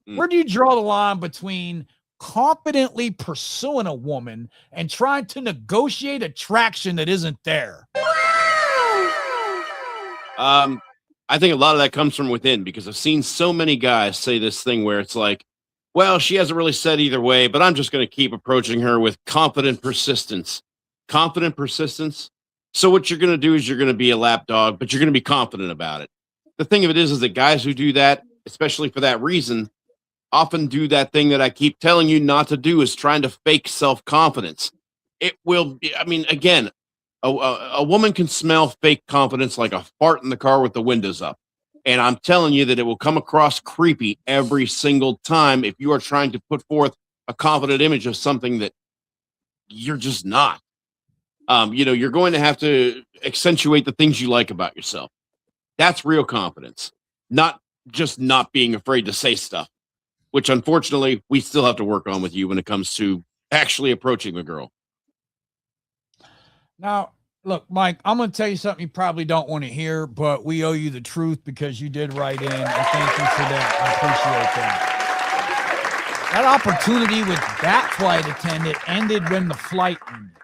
Where do you draw the line between confidently pursuing a woman and trying to negotiate attraction that isn't there? I think a lot of that comes from within, because I've seen so many guys say this thing where it's like, well, she hasn't really said either way, but I'm just going to keep approaching her with confident persistence. Confident persistence. So what you're going to do is you're going to be a lapdog, but you're going to be confident about it. The thing of it is that guys who do that, especially for that reason, often do that thing that I keep telling you not to do, is trying to fake self-confidence. It will be, I mean, again, a woman can smell fake confidence like a fart in the car with the windows up. And I'm telling you that it will come across creepy every single time if you are trying to put forth a confident image of something that you're just not. You're going to have to accentuate the things you like about yourself. That's real confidence, not just not being afraid to say stuff, which unfortunately we still have to work on with you when it comes to actually approaching the girl. Now, look, Mike, I'm going to tell you something you probably don't want to hear, but we owe you the truth because you did write in. And thank you for that. I appreciate that. That opportunity with that flight attendant ended when the flight ended.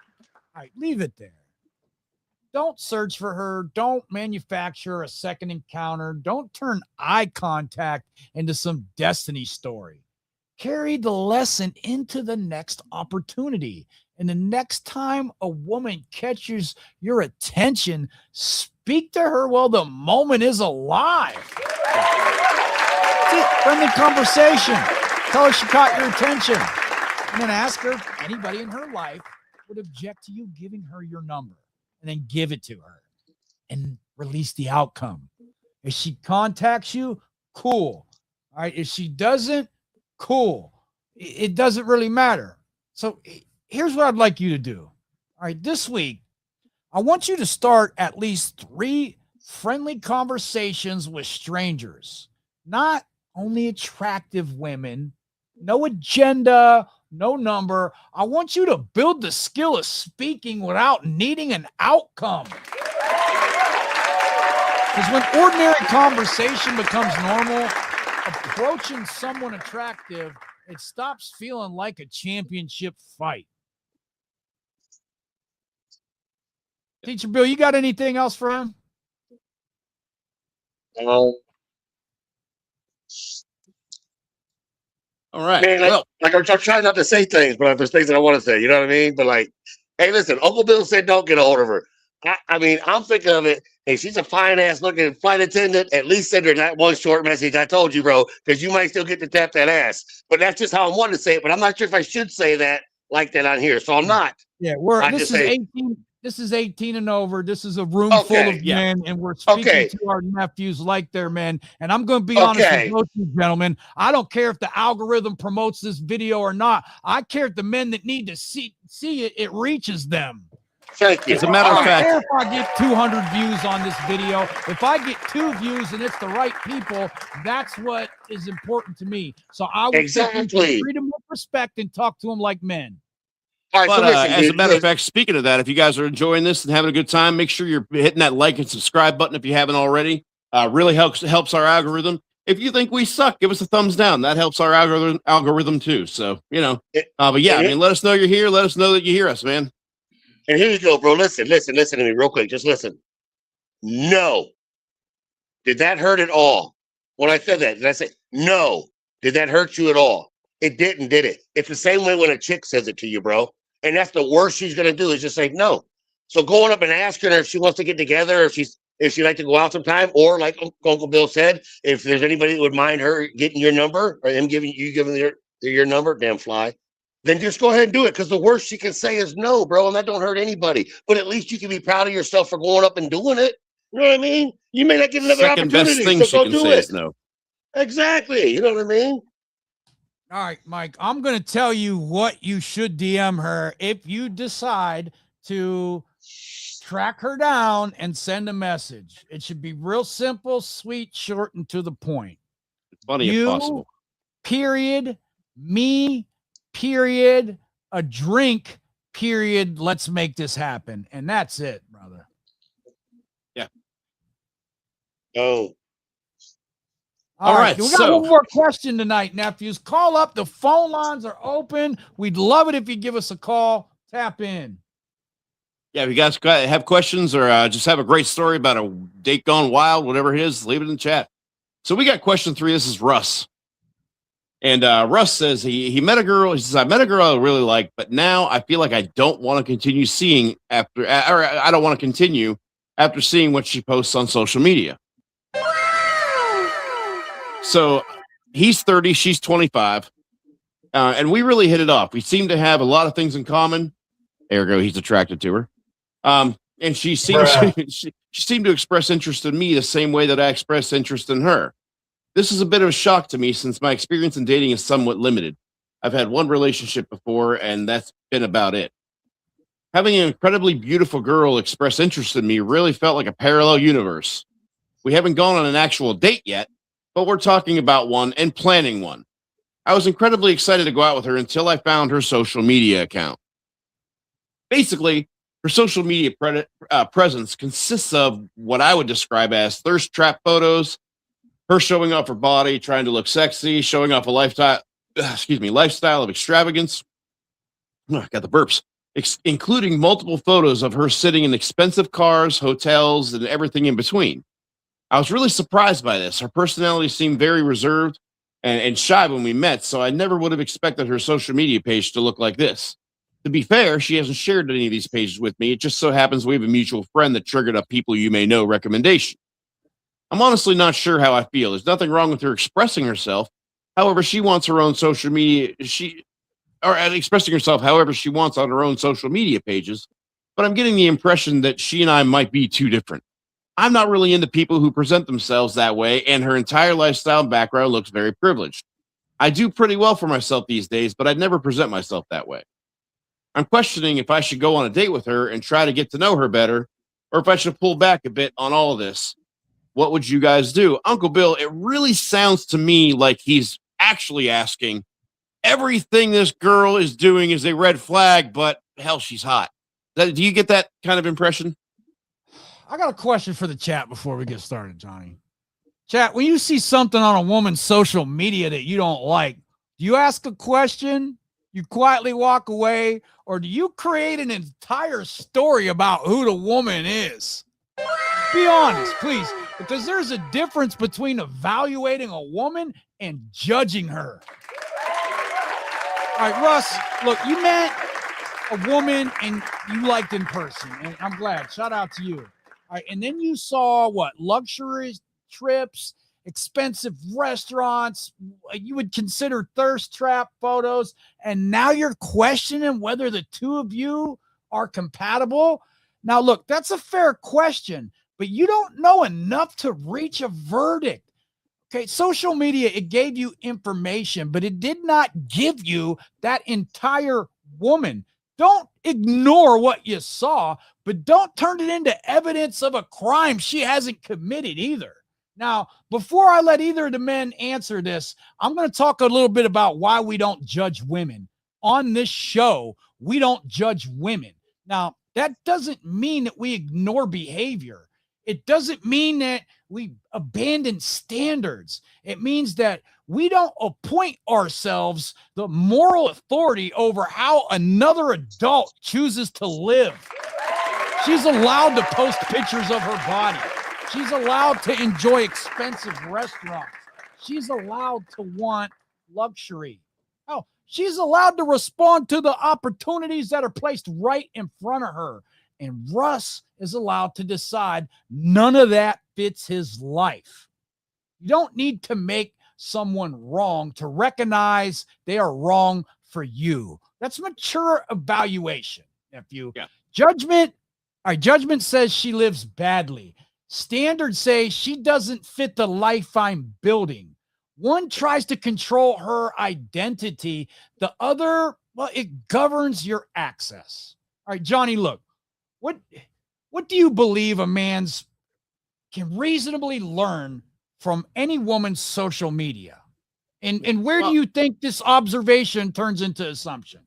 All right, leave it there. Don't search for her. Don't manufacture a second encounter. Don't turn eye contact into some destiny story. Carry the lesson into the next opportunity. And the next time a woman catches your attention, speak to her while the moment is alive. Friendly conversation. Tell her she caught your attention. And then ask her if anybody in her life would object to you giving her your number. And then give it to her and release the outcome. If she contacts you, cool. All right. If she doesn't, cool. It doesn't really matter. So here's what I'd like you to do. All right. This week, I want you to start at least 3 friendly conversations with strangers, not only attractive women, no agenda, no number. I want you to build the skill of speaking without needing an outcome. Because when ordinary conversation becomes normal, approaching someone attractive, it stops feeling like a championship fight. Teacher Bill, you got anything else for him? All right. Man, I'm trying not to say things, but there's things that I want to say. You know what I mean? But like, hey, listen, Uncle Bill said don't get a hold of her. I mean, I'm thinking of it. Hey, she's a fine ass looking flight attendant. At least send her that one short message I told you, bro, because you might still get to tap that ass. But that's just how I'm wanting to say it. But I'm not sure if I should say that like that on here. So I'm not. Yeah, I this just is say, 18. This is 18 and over. This is a room full okay, of yeah. men, and we're speaking okay, to our nephews like they're men. And I'm going to be honest with okay. both you gentlemen. I don't care if the algorithm promotes this video or not. I care if the men that need to see it, it reaches them. Thank you. As a matter I of don't fact, care if I get 200 views on this video. If I get 2 views and it's the right people, that's what is important to me. So I will Exactly. treat them with respect and talk to them like men. All right, but so listen, as a dude, matter of fact, speaking of that, if you guys are enjoying this and having a good time, make sure you're hitting that like and subscribe button if you haven't already. Really helps our algorithm. If you think we suck, give us a thumbs down. That helps our algorithm too. So but yeah, I mean, let us know you're here. Let us know that you hear us, man. And here you go, bro. Listen to me real quick. Just listen. No. Did that hurt at all? When I said that, did I say no? Did that hurt you at all? It didn't, did it? It's the same way when a chick says it to you, bro. And that's the worst she's gonna do is just say no. So going up and asking her if she wants to get together, if she'd like to go out sometime, or like Uncle Bill said, if there's anybody that would mind her getting your number or them giving your number, damn fly, then just go ahead and do it. Because the worst she can say is no, bro, and that don't hurt anybody. But at least you can be proud of yourself for going up and doing it. You know what I mean? You may not get another Second best opportunity, thing so she go can do say it. is no. Exactly. You know what I mean? All right, Mike, I'm going to tell you what you should DM her if you decide to track her down and send a message. It should be real simple, sweet, short, and to the point. Funny if possible. Period. Me, period. A drink, period. Let's make this happen. And that's it, brother. Yeah. Oh. All right. right, We got one more question tonight, nephews. Call up. The phone lines are open. We'd love it if you give us a call. Tap in. Yeah, if you guys have questions or just have a great story about a date gone wild, whatever it is, leave it in the chat. So we got question 3. This is Russ. And Russ says he met a girl. He says, I met a girl I really like, but now I feel like I don't want to continue seeing after, or I don't want to continue after seeing what she posts on social media. So he's 30, she's 25. And we really hit it off. We seem to have a lot of things in common. Ergo, he's attracted to her. And she seems she seemed to express interest in me the same way that I express interest in her. This is a bit of a shock to me since my experience in dating is somewhat limited. I've had one relationship before, and that's been about it. Having an incredibly beautiful girl express interest in me really felt like a parallel universe. We haven't gone on an actual date yet, but we're talking about one and planning one. I was incredibly excited to go out with her until I found her social media account. Basically, her social media presence consists of what I would describe as thirst trap photos, her showing off her body, trying to look sexy, showing off a lifestyle of extravagance. Oh, I got the burps. Including multiple photos of her sitting in expensive cars, hotels, and everything in between. I was really surprised by this. Her personality seemed very reserved and shy when we met, so I never would have expected her social media page to look like this. To be fair, she hasn't shared any of these pages with me. It just so happens we have a mutual friend that triggered a people you may know recommendation. I'm honestly not sure how I feel. There's nothing wrong with her expressing herself. However, she wants her own social media. Expressing herself however she wants on her own social media pages. But I'm getting the impression that she and I might be too different. I'm not really into people who present themselves that way, and her entire lifestyle and background looks very privileged. I do pretty well for myself these days, but I'd never present myself that way. I'm questioning if I should go on a date with her and try to get to know her better, or if I should pull back a bit on all of this. What would you guys do? Uncle Bill, it really sounds to me like he's actually asking, everything this girl is doing is a red flag, but hell, she's hot. Do you get that kind of impression? I got a question for the chat before we get started, Johnny. Chat, when you see something on a woman's social media that you don't like, do you ask a question, you quietly walk away, or do you create an entire story about who the woman is? Be honest, please, because there's a difference between evaluating a woman and judging her. All right, Russ, look, you met a woman and you liked in person, and I'm glad. Shout out to you. All right, and then you saw what? Luxury trips, expensive restaurants, you would consider thirst trap photos, and now you're questioning whether the two of you are compatible. Now, look, that's a fair question, but you don't know enough to reach a verdict. Okay, social media, it gave you information, but it did not give you that entire woman. Don't ignore what you saw, but don't turn it into evidence of a crime she hasn't committed either. Now, before I let either of the men answer this, I'm going to talk a little bit about why we don't judge women. On this show, we don't judge women. Now, that doesn't mean that we ignore behavior. It doesn't mean that we abandon standards. It means that we don't appoint ourselves the moral authority over how another adult chooses to live. She's allowed to post pictures of her body. She's allowed to enjoy expensive restaurants. She's allowed to want luxury. Oh, she's allowed to respond to the opportunities that are placed right in front of her. And Russ is allowed to decide none of that fits his life. You don't need to make someone wrong to recognize they are wrong for you. That's mature evaluation. Nephew. Yeah. Judgment says she lives badly. Standards say she doesn't fit the life I'm building. One tries to control her identity. The other, well, it governs your access. All right, Johnny, look, what do you believe a man's can reasonably learn from any woman's social media? And where do you think this observation turns into assumption?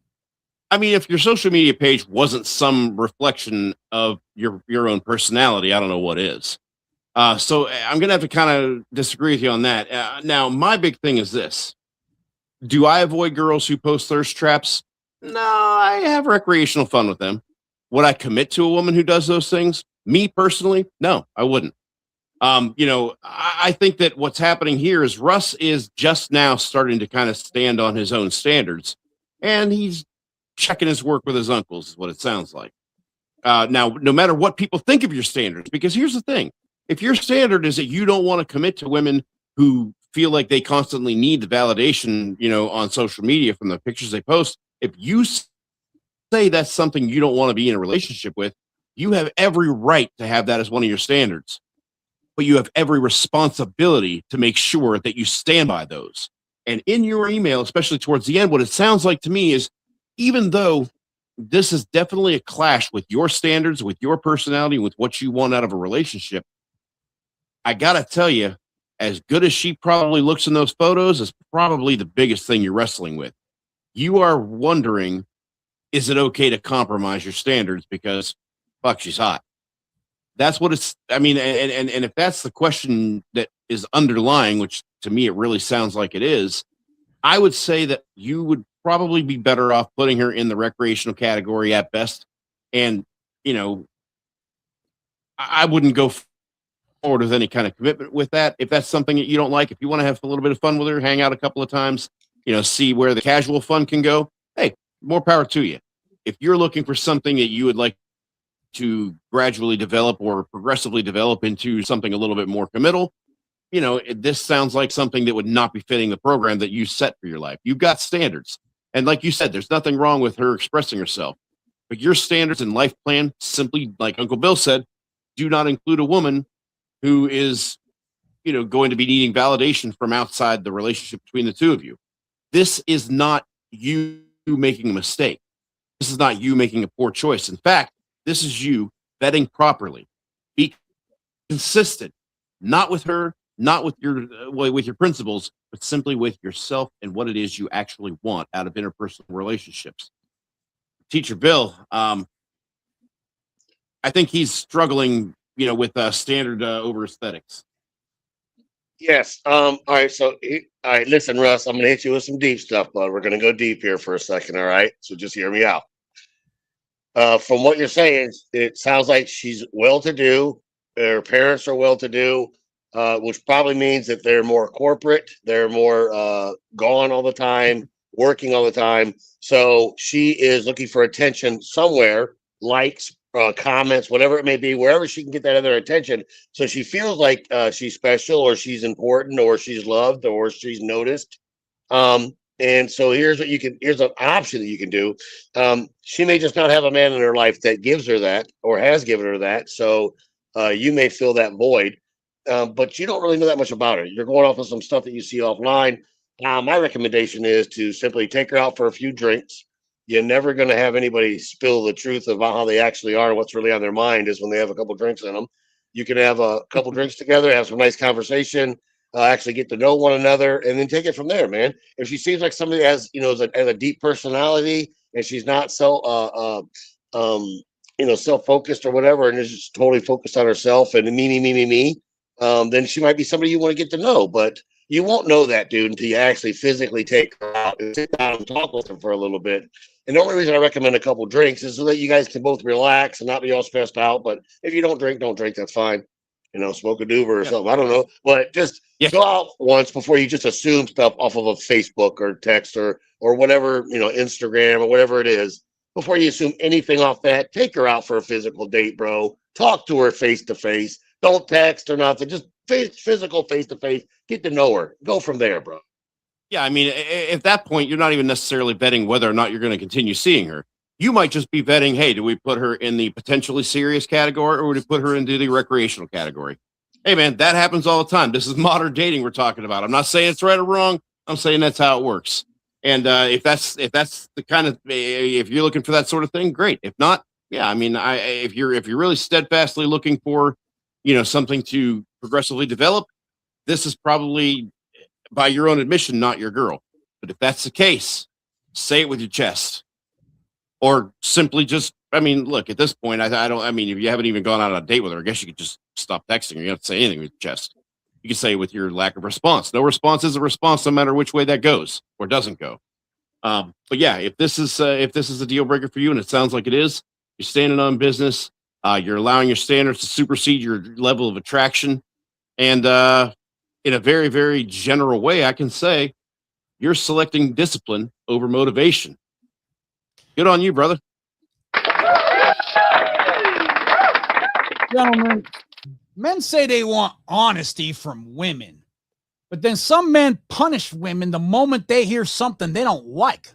I mean, if your social media page wasn't some reflection of your own personality, I don't know what is. So I'm going to have to kind of disagree with you on that. Now, my big thing is this. Do I avoid girls who post thirst traps? No, I have recreational fun with them. Would I commit to a woman who does those things? Me personally, no, I wouldn't. I think that what's happening here is Russ is just now starting to kind of stand on his own standards, and he's checking his work with his uncles, is what it sounds like. Now, no matter what people think of your standards, because here's the thing. If your standard is that you don't want to commit to women who feel like they constantly need the validation, on social media from the pictures they post, if you say that's something you don't want to be in a relationship with, you have every right to have that as one of your standards. But you have every responsibility to make sure that you stand by those. And in your email, especially towards the end, what it sounds like to me is, even though this is definitely a clash with your standards, with your personality, with what you want out of a relationship, I got to tell you, as good as she probably looks in those photos, is probably the biggest thing you're wrestling with. You are wondering, is it okay to compromise your standards because, fuck, she's hot? That's what it's, I mean, and if that's the question that is underlying, which to me it really sounds like it is, I would say that you would probably be better off putting her in the recreational category at best. And, I wouldn't go forward with any kind of commitment with that. If that's something that you don't like, if you want to have a little bit of fun with her, hang out a couple of times, see where the casual fun can go, hey, more power to you. If you're looking for something that you would like to gradually develop or progressively develop into something a little bit more committal, this sounds like something that would not be fitting the program that you set for your life. You've got standards. And like you said, there's nothing wrong with her expressing herself. But your standards and life plan, simply like Uncle Bill said, do not include a woman who is, going to be needing validation from outside the relationship between the two of you. This is not you making a mistake. This is not you making a poor choice. In fact, this is you vetting properly. Be consistent, not with her, not with your principles, but simply with yourself and what it is you actually want out of interpersonal relationships. Teacher Bill, I think he's struggling, with standard over aesthetics. Yes. All right. So, all right. Listen, Russ, I'm going to hit you with some deep stuff, bud. We're going to go deep here for a second. All right. So just hear me out. From what you're saying, it sounds like she's well-to-do. Her parents are well-to-do, which probably means that they're more corporate. They're more gone all the time. working all the time. So she is looking for attention somewhere, likes, comments, whatever it may be, wherever she can get that other attention. So she feels like she's special, or she's important, or she's loved, or she's noticed. And so here's here's an option that you can do. She may just not have a man in her life that gives her that, or has given her that. So you may fill that void, but you don't really know that much about her. You're going off of some stuff that you see offline. My recommendation is to simply take her out for a few drinks. You're never going to have anybody spill the truth about how they actually are and what's really on their mind is when they have a couple drinks in them. You can have a couple drinks together, have some nice conversation, actually get to know one another, and then take it from there, man. If she seems like somebody has, has a deep personality, and she's not self-focused or whatever, and is just totally focused on herself and me, then she might be somebody you want to get to know. But you won't know that, dude, until you actually physically take her out and sit down and talk with her for a little bit. And the only reason I recommend a couple drinks is so that you guys can both relax and not be all stressed out. But if you don't drink, that's fine. Smoke a doover or something. I don't know. But just go out once before you just assume stuff off of a Facebook or text or whatever, Instagram or whatever it is. Before you assume anything off that, take her out for a physical date, bro. Talk to her face to face. Don't text or nothing. Just physical face to face. Get to know her. Go from there, bro. Yeah, I mean, at that point, you're not even necessarily vetting whether or not you're going to continue seeing her. You might just be vetting, hey, do we put her in the potentially serious category, or would we put her into the recreational category? Hey, man, that happens all the time. This is modern dating we're talking about. I'm not saying it's right or wrong. I'm saying that's how it works. And if that's the kind of, if you're looking for that sort of thing, great. If not, yeah, I mean, if you're really steadfastly looking for, something to progressively develop, this is probably, by your own admission, not your girl. But if that's the case, say it with your chest, or simply just, I mean, look, at this point, I mean, if you haven't even gone out on a date with her, I guess you could just stop texting her. You don't have to say anything with your chest. You can say it with your lack of response. No response is a response, no matter which way that goes or doesn't go. But yeah, if this is a deal breaker for you, and it sounds like it is, you're standing on business. You're allowing your standards to supersede your level of attraction, and in a very, very general way, I can say you're selecting discipline over motivation. Good on you, brother. Gentlemen, men say they want honesty from women, but then some men punish women the moment they hear something they don't like.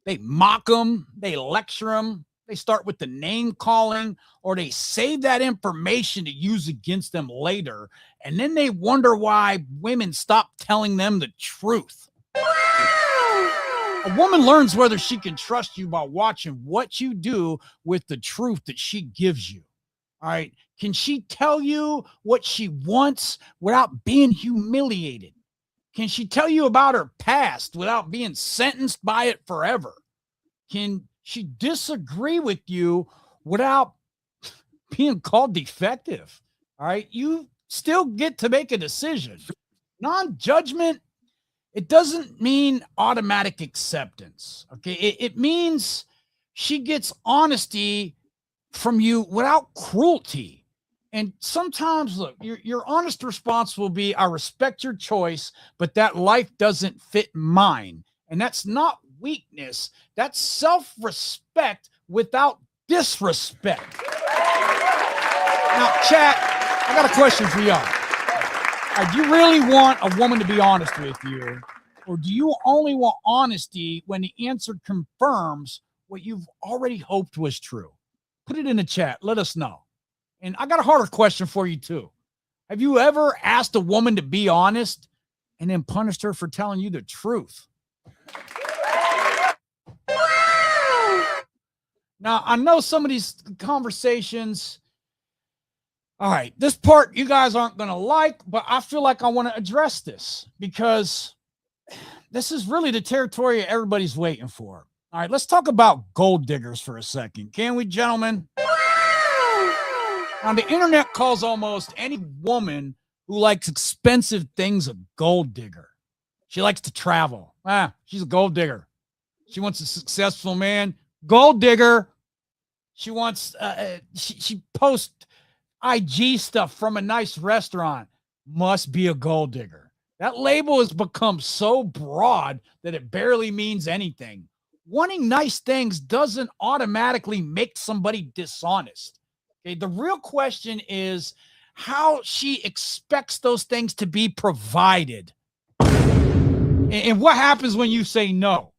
They mock them, they lecture them, they start with the name calling, or they save that information to use against them later, and then they wonder why women stop telling them the truth. A woman learns whether she can trust you by watching what you do with the truth that she gives you. All right. Can she tell you what she wants without being humiliated? Can she tell you about her past without being sentenced by it forever? Can she disagree with you without being called defective? All right. You still get to make a decision. Non-judgment, it doesn't mean automatic acceptance. Okay. It means she gets honesty from you without cruelty. And sometimes, look, your honest response will be, I respect your choice, but that life doesn't fit mine. And that's not weakness. That's self-respect without disrespect. Now, chat, I got a question for y'all. Do you really want a woman to be honest with you? Or do you only want honesty when the answer confirms what you've already hoped was true? Put it in the chat. Let us know. And I got a harder question for you, too. Have you ever asked a woman to be honest and then punished her for telling you the truth? Now, I know some of these conversations, all right, this part you guys aren't going to like, but I feel like I want to address this because this is really the territory everybody's waiting for. All right, let's talk about gold diggers for a second. Can we, gentlemen? Now, the internet calls almost any woman who likes expensive things a gold digger. She likes to travel. She's a gold digger. She wants a successful man. Gold digger. She wants, she posts IG stuff from a nice restaurant. Must be a gold digger. That label has become so broad that it barely means anything. Wanting nice things doesn't automatically make somebody dishonest. Okay, the real question is how she expects those things to be provided. And what happens when you say no?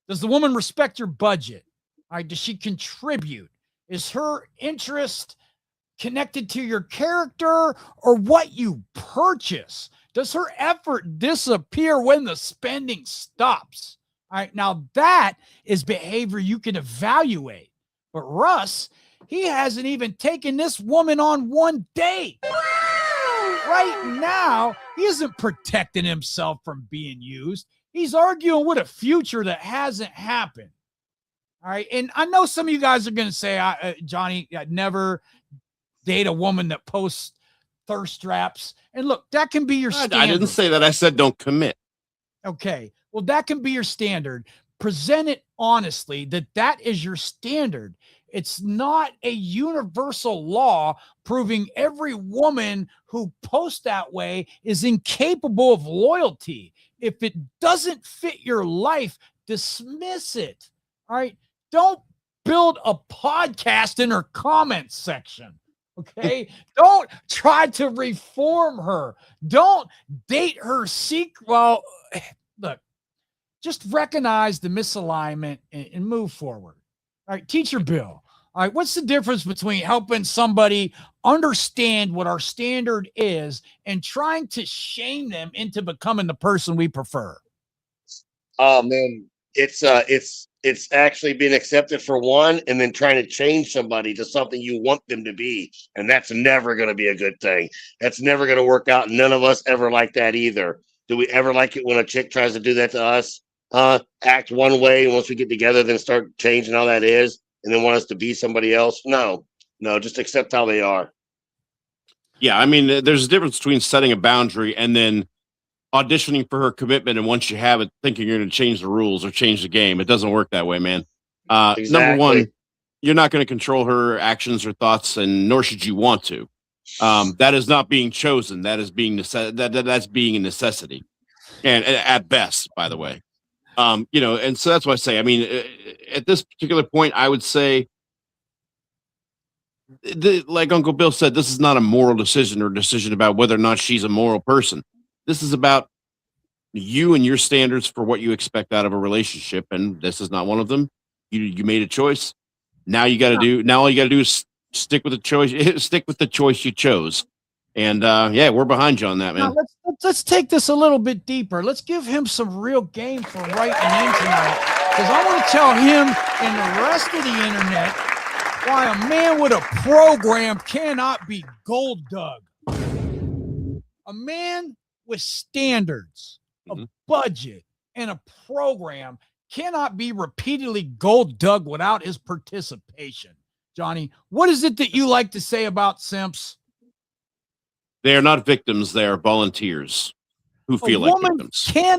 Does the woman respect your budget? All right, does she contribute? Is her interest connected to your character or what you purchase? Does her effort disappear when the spending stops? All right, now that is behavior you can evaluate. But Russ, he hasn't even taken this woman on one date. Right now, he isn't protecting himself from being used. He's arguing with a future that hasn't happened. All right, and I know some of you guys are going to say, Johnny, I'd never date a woman that posts thirst traps. And look, that can be your standard. I didn't say that. I said don't commit. Okay. Well, that can be your standard. Present it honestly that is your standard. It's not a universal law proving every woman who posts that way is incapable of loyalty. If it doesn't fit your life, dismiss it. All right. Don't build a podcast in her comment section. Okay. Don't try to reform her. Don't date her secret. Well, look, just recognize the misalignment and move forward. All right. Teacher Bill. All right. What's the difference between helping somebody understand what our standard is and trying to shame them into becoming the person we prefer? Oh man, it's actually being accepted for one, and then trying to change somebody to something you want them to be, and that's never going to be a good thing. That's never going to work out. None of us ever like that either. Do we ever like it when a chick tries to do that to us? Act one way, and once we get together, then start changing how that is, and then want us to be somebody else? No, just accept how they are. Yeah, I mean, there's a difference between setting a boundary and then auditioning for her commitment, and once you have it, thinking you're going to change the rules or change the game. It doesn't work that way, man. Exactly. Number one, you're not going to control her actions or thoughts, and nor should you want to. That is not being chosen. That is being that's being a necessity, and at best, by the way. And so that's what I say. I mean, at this particular point, I would say, like Uncle Bill said, this is not a moral decision or decision about whether or not she's a moral person. This is about you and your standards for what you expect out of a relationship, and this is not one of them. You made a choice. Now all you got to do is stick with the choice. Stick with the choice you chose. And we're behind you on that, man. Now let's take this a little bit deeper. Let's give him some real game for writing in tonight, because I want to tell him and the rest of the internet why a man with a program cannot be gold dug. A man with standards, a budget, and a program cannot be repeatedly gold dug without his participation. Johnny, what is it that you like to say about simps? They are not victims. They are volunteers who feel like victims. A woman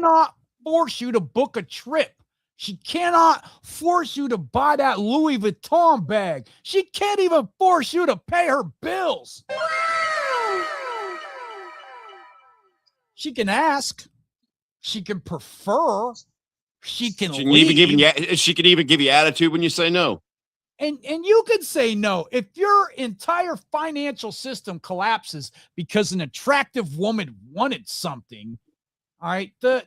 cannot force you to book a trip. She cannot force you to buy that Louis Vuitton bag. She can't even force you to pay her bills. She can ask. She can prefer. She can leave. She can even give you attitude when you say no. And you can say no. If your entire financial system collapses because an attractive woman wanted something, all right, the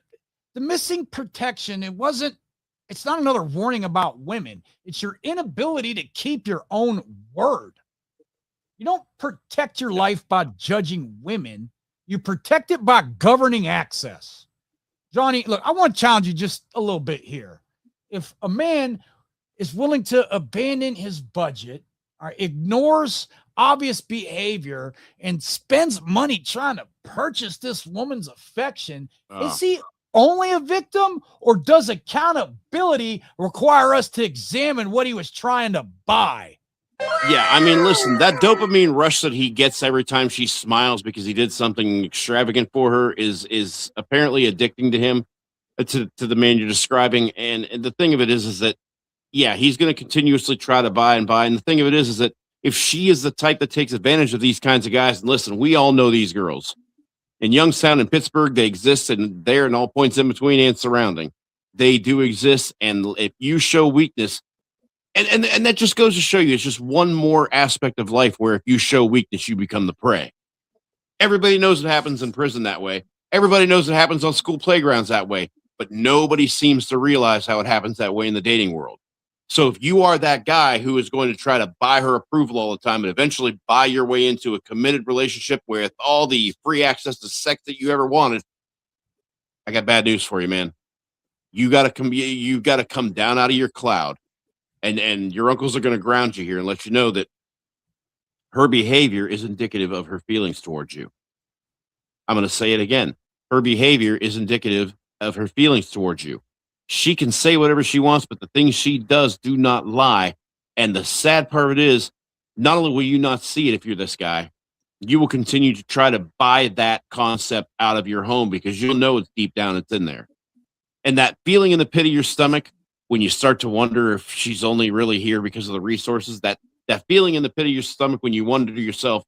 missing protection, it's not another warning about women. It's your inability to keep your own word. You don't protect your life by judging women. You protect it by governing access. Johnny, look, I want to challenge you just a little bit here. If a man is willing to abandon his budget, or ignores obvious behavior, and spends money trying to purchase this woman's affection, is he only a victim, or does accountability require us to examine what he was trying to buy? Yeah, I mean, listen, that dopamine rush that he gets every time she smiles because he did something extravagant for her is apparently addicting to him, to the man you're describing. And the thing of it is that, yeah, he's going to continuously try to buy and buy. And the thing of it is that if she is the type that takes advantage of these kinds of guys, and listen, we all know these girls, in Youngstown and Pittsburgh, they exist and there and all points in between and surrounding. They do exist. And if you show weakness, and that just goes to show you, it's just one more aspect of life where if you show weakness, you become the prey. Everybody knows it happens in prison that way. Everybody knows it happens on school playgrounds that way, but nobody seems to realize how it happens that way in the dating world. So if you are that guy who is going to try to buy her approval all the time and eventually buy your way into a committed relationship with all the free access to sex that you ever wanted, I got bad news for you, man. You got to come down out of your cloud, and your uncles are going to ground you here and let you know that her behavior is indicative of her feelings towards you. I'm going to say it again. Her behavior is indicative of her feelings towards you. She can say whatever she wants, but the things she does do not lie. And the sad part of it is, not only will you not see it if you're this guy, you will continue to try to buy that concept out of your home because you'll know it's deep down, it's in there. And that feeling in the pit of your stomach, when you start to wonder if she's only really here because of the resources, that feeling in the pit of your stomach when you wonder to yourself,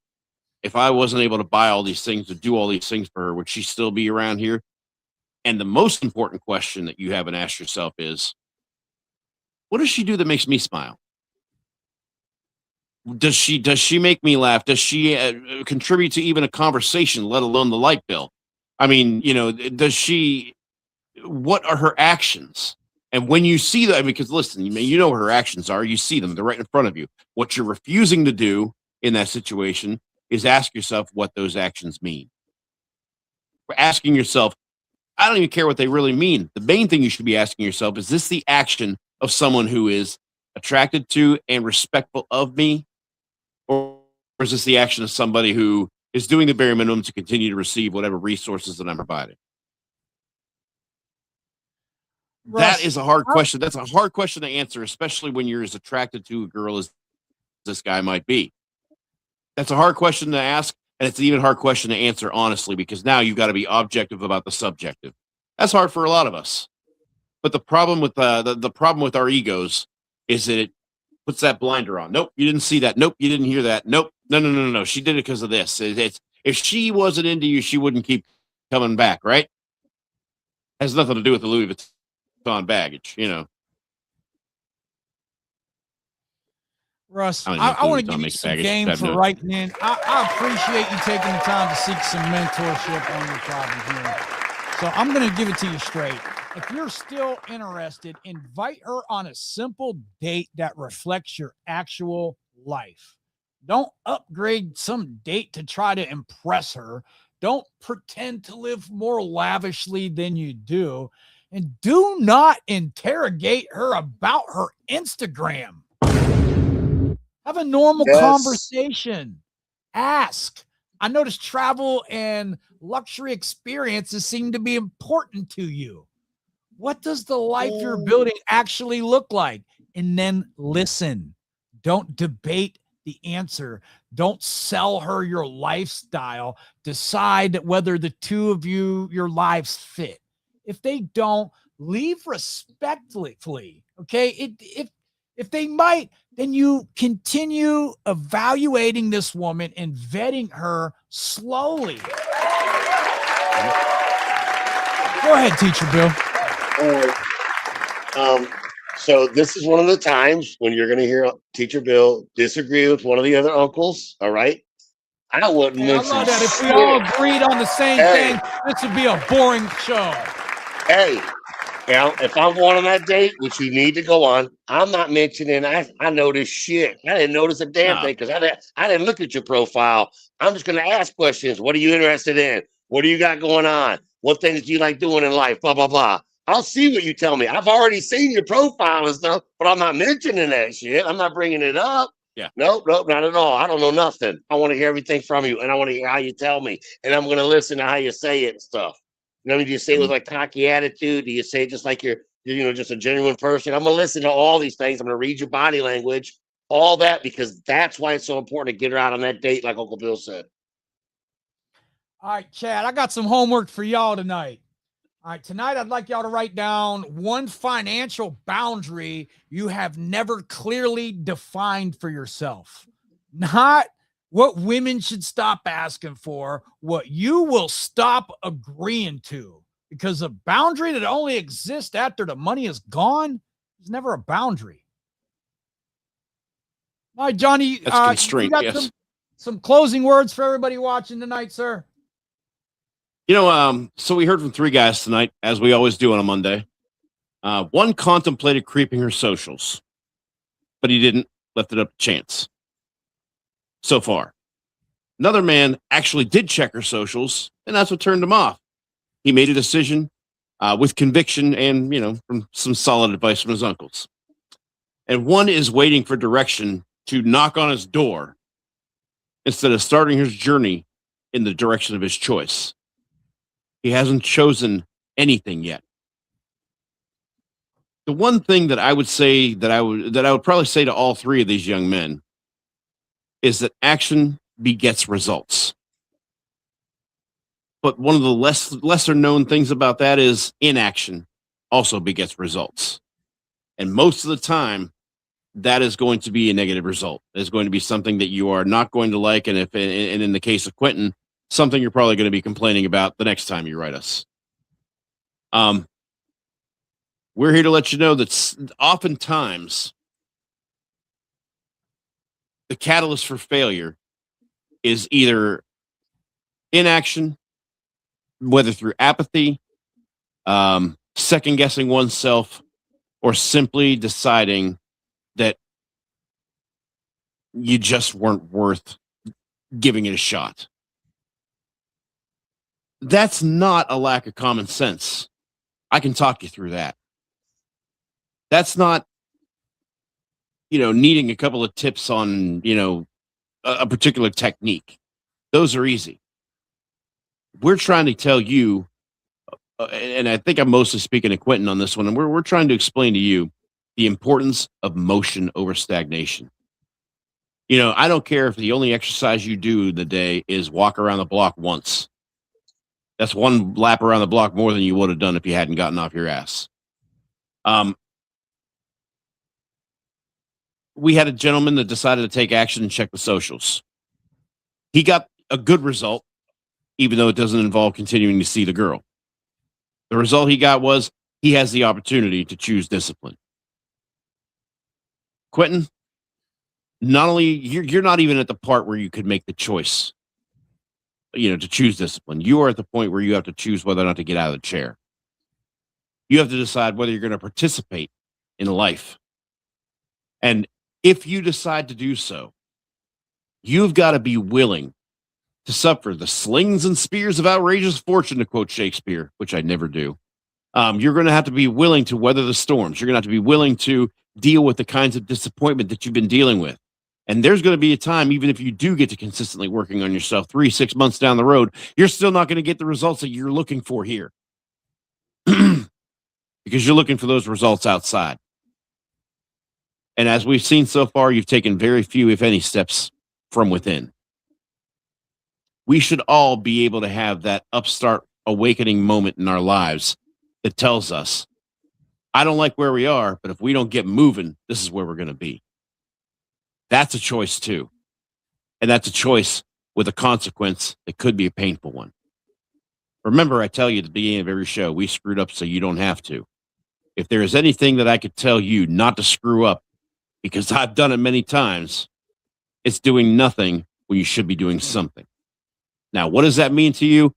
if I wasn't able to buy all these things, to do all these things for her, would she still be around here? And the most important question that you haven't asked yourself is, what does she do that makes me smile? Does she make me laugh? Does she contribute to even a conversation, let alone the light bill? I mean, what are her actions? And when you see that, because listen, you know what her actions are. You see them. They're right in front of you. What you're refusing to do in that situation is ask yourself what those actions mean. We're asking yourself, I don't even care what they really mean. The main thing you should be asking yourself, is this the action of someone who is attracted to and respectful of me? Or is this the action of somebody who is doing the bare minimum to continue to receive whatever resources that I'm providing? Russ, that is a hard question. That's a hard question to answer, especially when you're as attracted to a girl as this guy might be. That's a hard question to ask. And it's an even hard question to answer, honestly, because now you've got to be objective about the subjective. That's hard for a lot of us. But the problem with the problem with our egos is that it puts that blinder on. Nope, you didn't see that. Nope, you didn't hear that. Nope, no. She did it because of this. It's if she wasn't into you, she wouldn't keep coming back, right? Has nothing to do with the Louis Vuitton baggage, Russ, I want to give you some game for writing in. I appreciate you taking the time to seek some mentorship on your problem here. So I'm going to give it to you straight. If you're still interested, invite her on a simple date that reflects your actual life. Don't upgrade some date to try to impress her. Don't pretend to live more lavishly than you do. And do not interrogate her about her Instagram. Have a normal conversation. Ask. I notice travel and luxury experiences seem to be important to you. What does the life you're building actually look like? And then listen. Don't debate the answer. Don't sell her your lifestyle. Decide whether the two of you, your lives fit. If they don't, leave respectfully. Okay? If they might, then you continue evaluating this woman and vetting her slowly. Go ahead, Teacher Bill. So this is one of the times when you're going to hear Teacher Bill disagree with one of the other uncles. All right. I wouldn't mention I love that. If we all agreed on the same thing, this would be a boring show. Hey, if I'm going on that date, which you need to go on, I'm not mentioning I know this shit. I didn't notice a damn thing because I didn't look at your profile. I'm just going to ask questions. What are you interested in? What do you got going on? What things do you like doing in life? Blah, blah, blah. I'll see what you tell me. I've already seen your profile and stuff, but I'm not mentioning that shit. I'm not bringing it up. Yeah. Nope, not at all. I don't know nothing. I want to hear everything from you, and I want to hear how you tell me, and I'm going to listen to how you say it and stuff. You know, do you say it with like cocky attitude? Do you say it just like you're just a genuine person? I'm going to listen to all these things. I'm going to read your body language, all that, because that's why it's so important to get her out on that date, like Uncle Bill said. All right, Chad, I got some homework for y'all tonight. All right, tonight I'd like y'all to write down one financial boundary you have never clearly defined for yourself. Not what women should stop asking for, what you will stop agreeing to, because a boundary that only exists after the money is gone is never a boundary. All right, Johnny, That's you constraint, got yes. some closing words for everybody watching tonight, sir? So we heard from 3 guys tonight, as we always do on a Monday. One contemplated creeping her socials, but he didn't, left it up to chance. So far. Another man actually did check her socials, and that's what turned him off. He made a decision with conviction and, from some solid advice from his uncles. And one is waiting for direction to knock on his door instead of starting his journey in the direction of his choice. He hasn't chosen anything yet. The one thing that I would say that I would probably say to all 3 of these young men is that action begets results. But one of the lesser known things about that is inaction also begets results. And most of the time, that is going to be a negative result. It's going to be something that you are not going to like. And and in the case of Quentin, something you're probably going to be complaining about the next time you write us. We're here to let you know that oftentimes the catalyst for failure is either inaction, whether through apathy, second guessing oneself, or simply deciding that you just weren't worth giving it a shot. That's not a lack of common sense. I can talk you through that. That's not, needing a couple of tips on, a particular technique. Those are easy. We're trying to tell you, and I think I'm mostly speaking to Quentin on this one, and we're trying to explain to you the importance of motion over stagnation. I don't care if the only exercise you do the day is walk around the block once. That's one lap around the block more than you would have done if you hadn't gotten off your ass. We had a gentleman that decided to take action and check the socials. He got a good result, even though it doesn't involve continuing to see the girl. The result he got was he has the opportunity to choose discipline. Quentin, not only you're not even at the part where you could make the choice, to choose discipline. You are at the point where you have to choose whether or not to get out of the chair. You have to decide whether you're going to participate in life. And if you decide to do so, you've got to be willing to suffer the slings and spears of outrageous fortune, to quote Shakespeare, which I never do. You're going to have to be willing to weather the storms. You're going to have to be willing to deal with the kinds of disappointment that you've been dealing with. And there's going to be a time, even if you do get to consistently working on yourself 3-6 months down the road, you're still not going to get the results that you're looking for here. Because you're looking for those results outside. And as we've seen so far, you've taken very few, if any, steps from within. We should all be able to have that upstart awakening moment in our lives that tells us, I don't like where we are, but if we don't get moving, this is where we're going to be. That's a choice too. And that's a choice with a consequence that could be a painful one. Remember, I tell you at the beginning of every show, we screwed up so you don't have to. If there is anything that I could tell you not to screw up, because I've done it many times, it's doing nothing when you should be doing something. Now, what does that mean to you?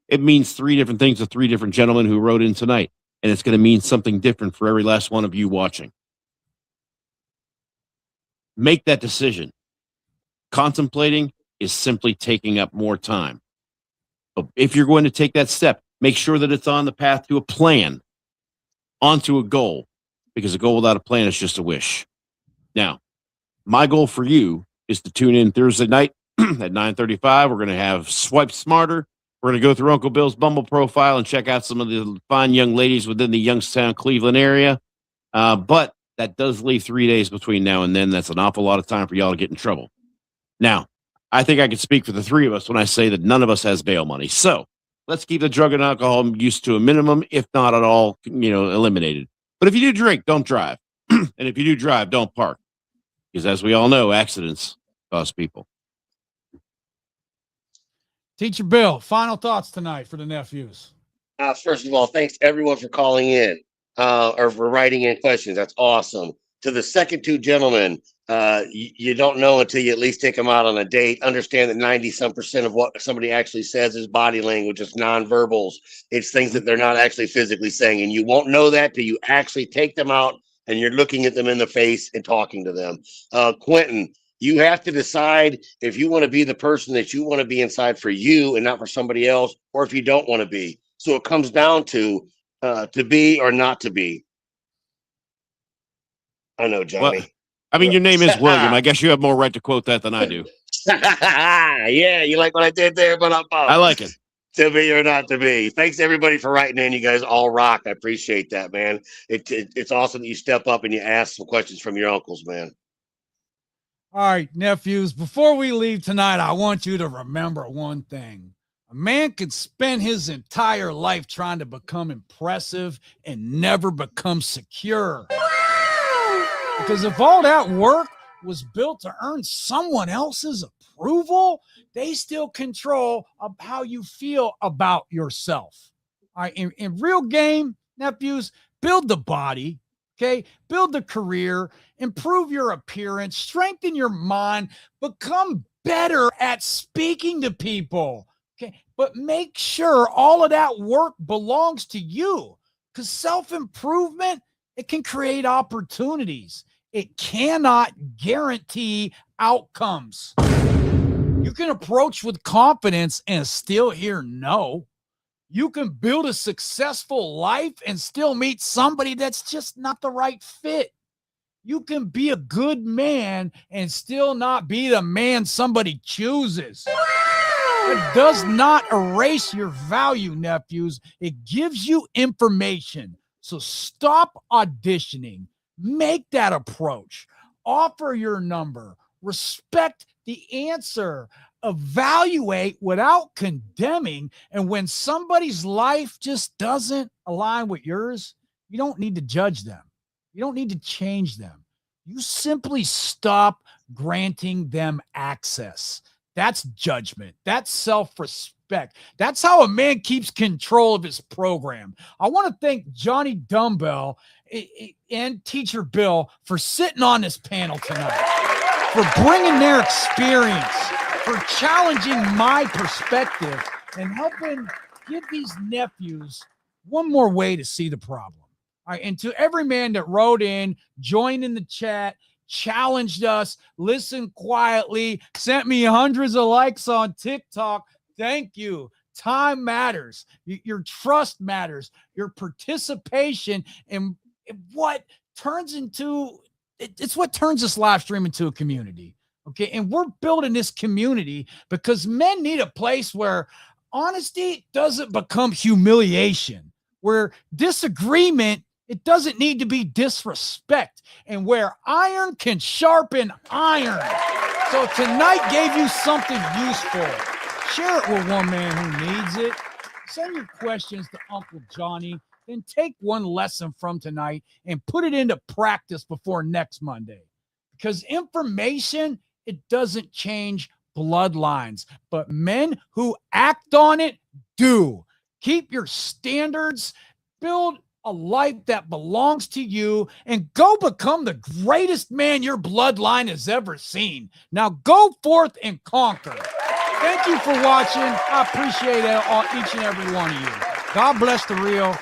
It means 3 different things to 3 different gentlemen who wrote in tonight. And it's going to mean something different for every last one of you watching. Make that decision. Contemplating is simply taking up more time. But if you're going to take that step, make sure that it's on the path to a plan, onto a goal, because a goal without a plan is just a wish. Now, my goal for you is to tune in Thursday night at 9:35. We're going to have Swipe Smarter. We're going to go through Uncle Bill's Bumble profile and check out some of the fine young ladies within the Youngstown, Cleveland area. But that does leave 3 days between now and then. That's an awful lot of time for y'all to get in trouble. Now, I think I can speak for the 3 of us when I say that none of us has bail money. So let's keep the drug and alcohol use to a minimum, if not at all, eliminated. But if you do drink, don't drive. And if you do drive, don't park. Because as we all know, accidents cost people. Teacher Bill, final thoughts tonight for the nephews. First of all, thanks everyone for calling in or for writing in questions. That's awesome. To the second two gentlemen, you don't know until you at least take them out on a date. Understand that 90% of what somebody actually says is body language, it's nonverbals. It's things that they're not actually physically saying. And you won't know that till you actually take them out and you're looking at them in the face and talking to them. Quentin, you have to decide if you want to be the person that you want to be inside for you and not for somebody else, or if you don't want to be. So it comes down to be or not to be. I know, Johnny. Well, I mean, your name is William. I guess you have more right to quote that than I do. Yeah, you like what I did there? But I like it. To be or not to be. Thanks everybody for writing in. You guys all rock. I appreciate that, man. It's awesome that you step up and you ask some questions from your uncles, man. All right, nephews, before we leave tonight, I want you to remember one thing. A man can spend his entire life trying to become impressive and never become secure. Because if all that work was built to earn someone else's approval, they still control how you feel about yourself. All right, in real game, nephews, build the body, okay? Build the career, improve your appearance, strengthen your mind, become better at speaking to people, okay? But make sure all of that work belongs to you, because self-improvement, it can create opportunities. It cannot guarantee outcomes. You can approach with confidence and still hear no. You can build a successful life and still meet somebody that's just not the right fit. You can be a good man and still not be the man somebody chooses. It does not erase your value, nephews. It gives you information. So stop auditioning. Make that approach. Offer your number. Respect the answer. Evaluate without condemning. And when somebody's life just doesn't align with yours, you don't need to judge them. You don't need to change them. You simply stop granting them access. That's judgment. That's self-respect. That's how a man keeps control of his program. I want to thank JohnnyDumbbell and Teacher Bill for sitting on this panel tonight, for bringing their experience, for challenging my perspective, and helping give these nephews one more way to see the problem. All right, and to every man that wrote in, joined in the chat, challenged us, listened quietly, sent me hundreds of likes on TikTok. Thank you. Time matters. Your trust matters. Your participation in what turns into, it's what turns this live stream into a community. Okay. And we're building this community because men need a place where honesty doesn't become humiliation, where disagreement, it doesn't need to be disrespect, and where iron can sharpen iron. So tonight gave you something useful. Share it with one man who needs it. Send your questions to Uncle Johnny. Then take one lesson from tonight and put it into practice before next Monday. Because information, it doesn't change bloodlines, but men who act on it do. Keep your standards, build a life that belongs to you, and go become the greatest man your bloodline has ever seen. Now go forth and conquer. Thank you for watching. I appreciate it, each and every one of you. God bless the real.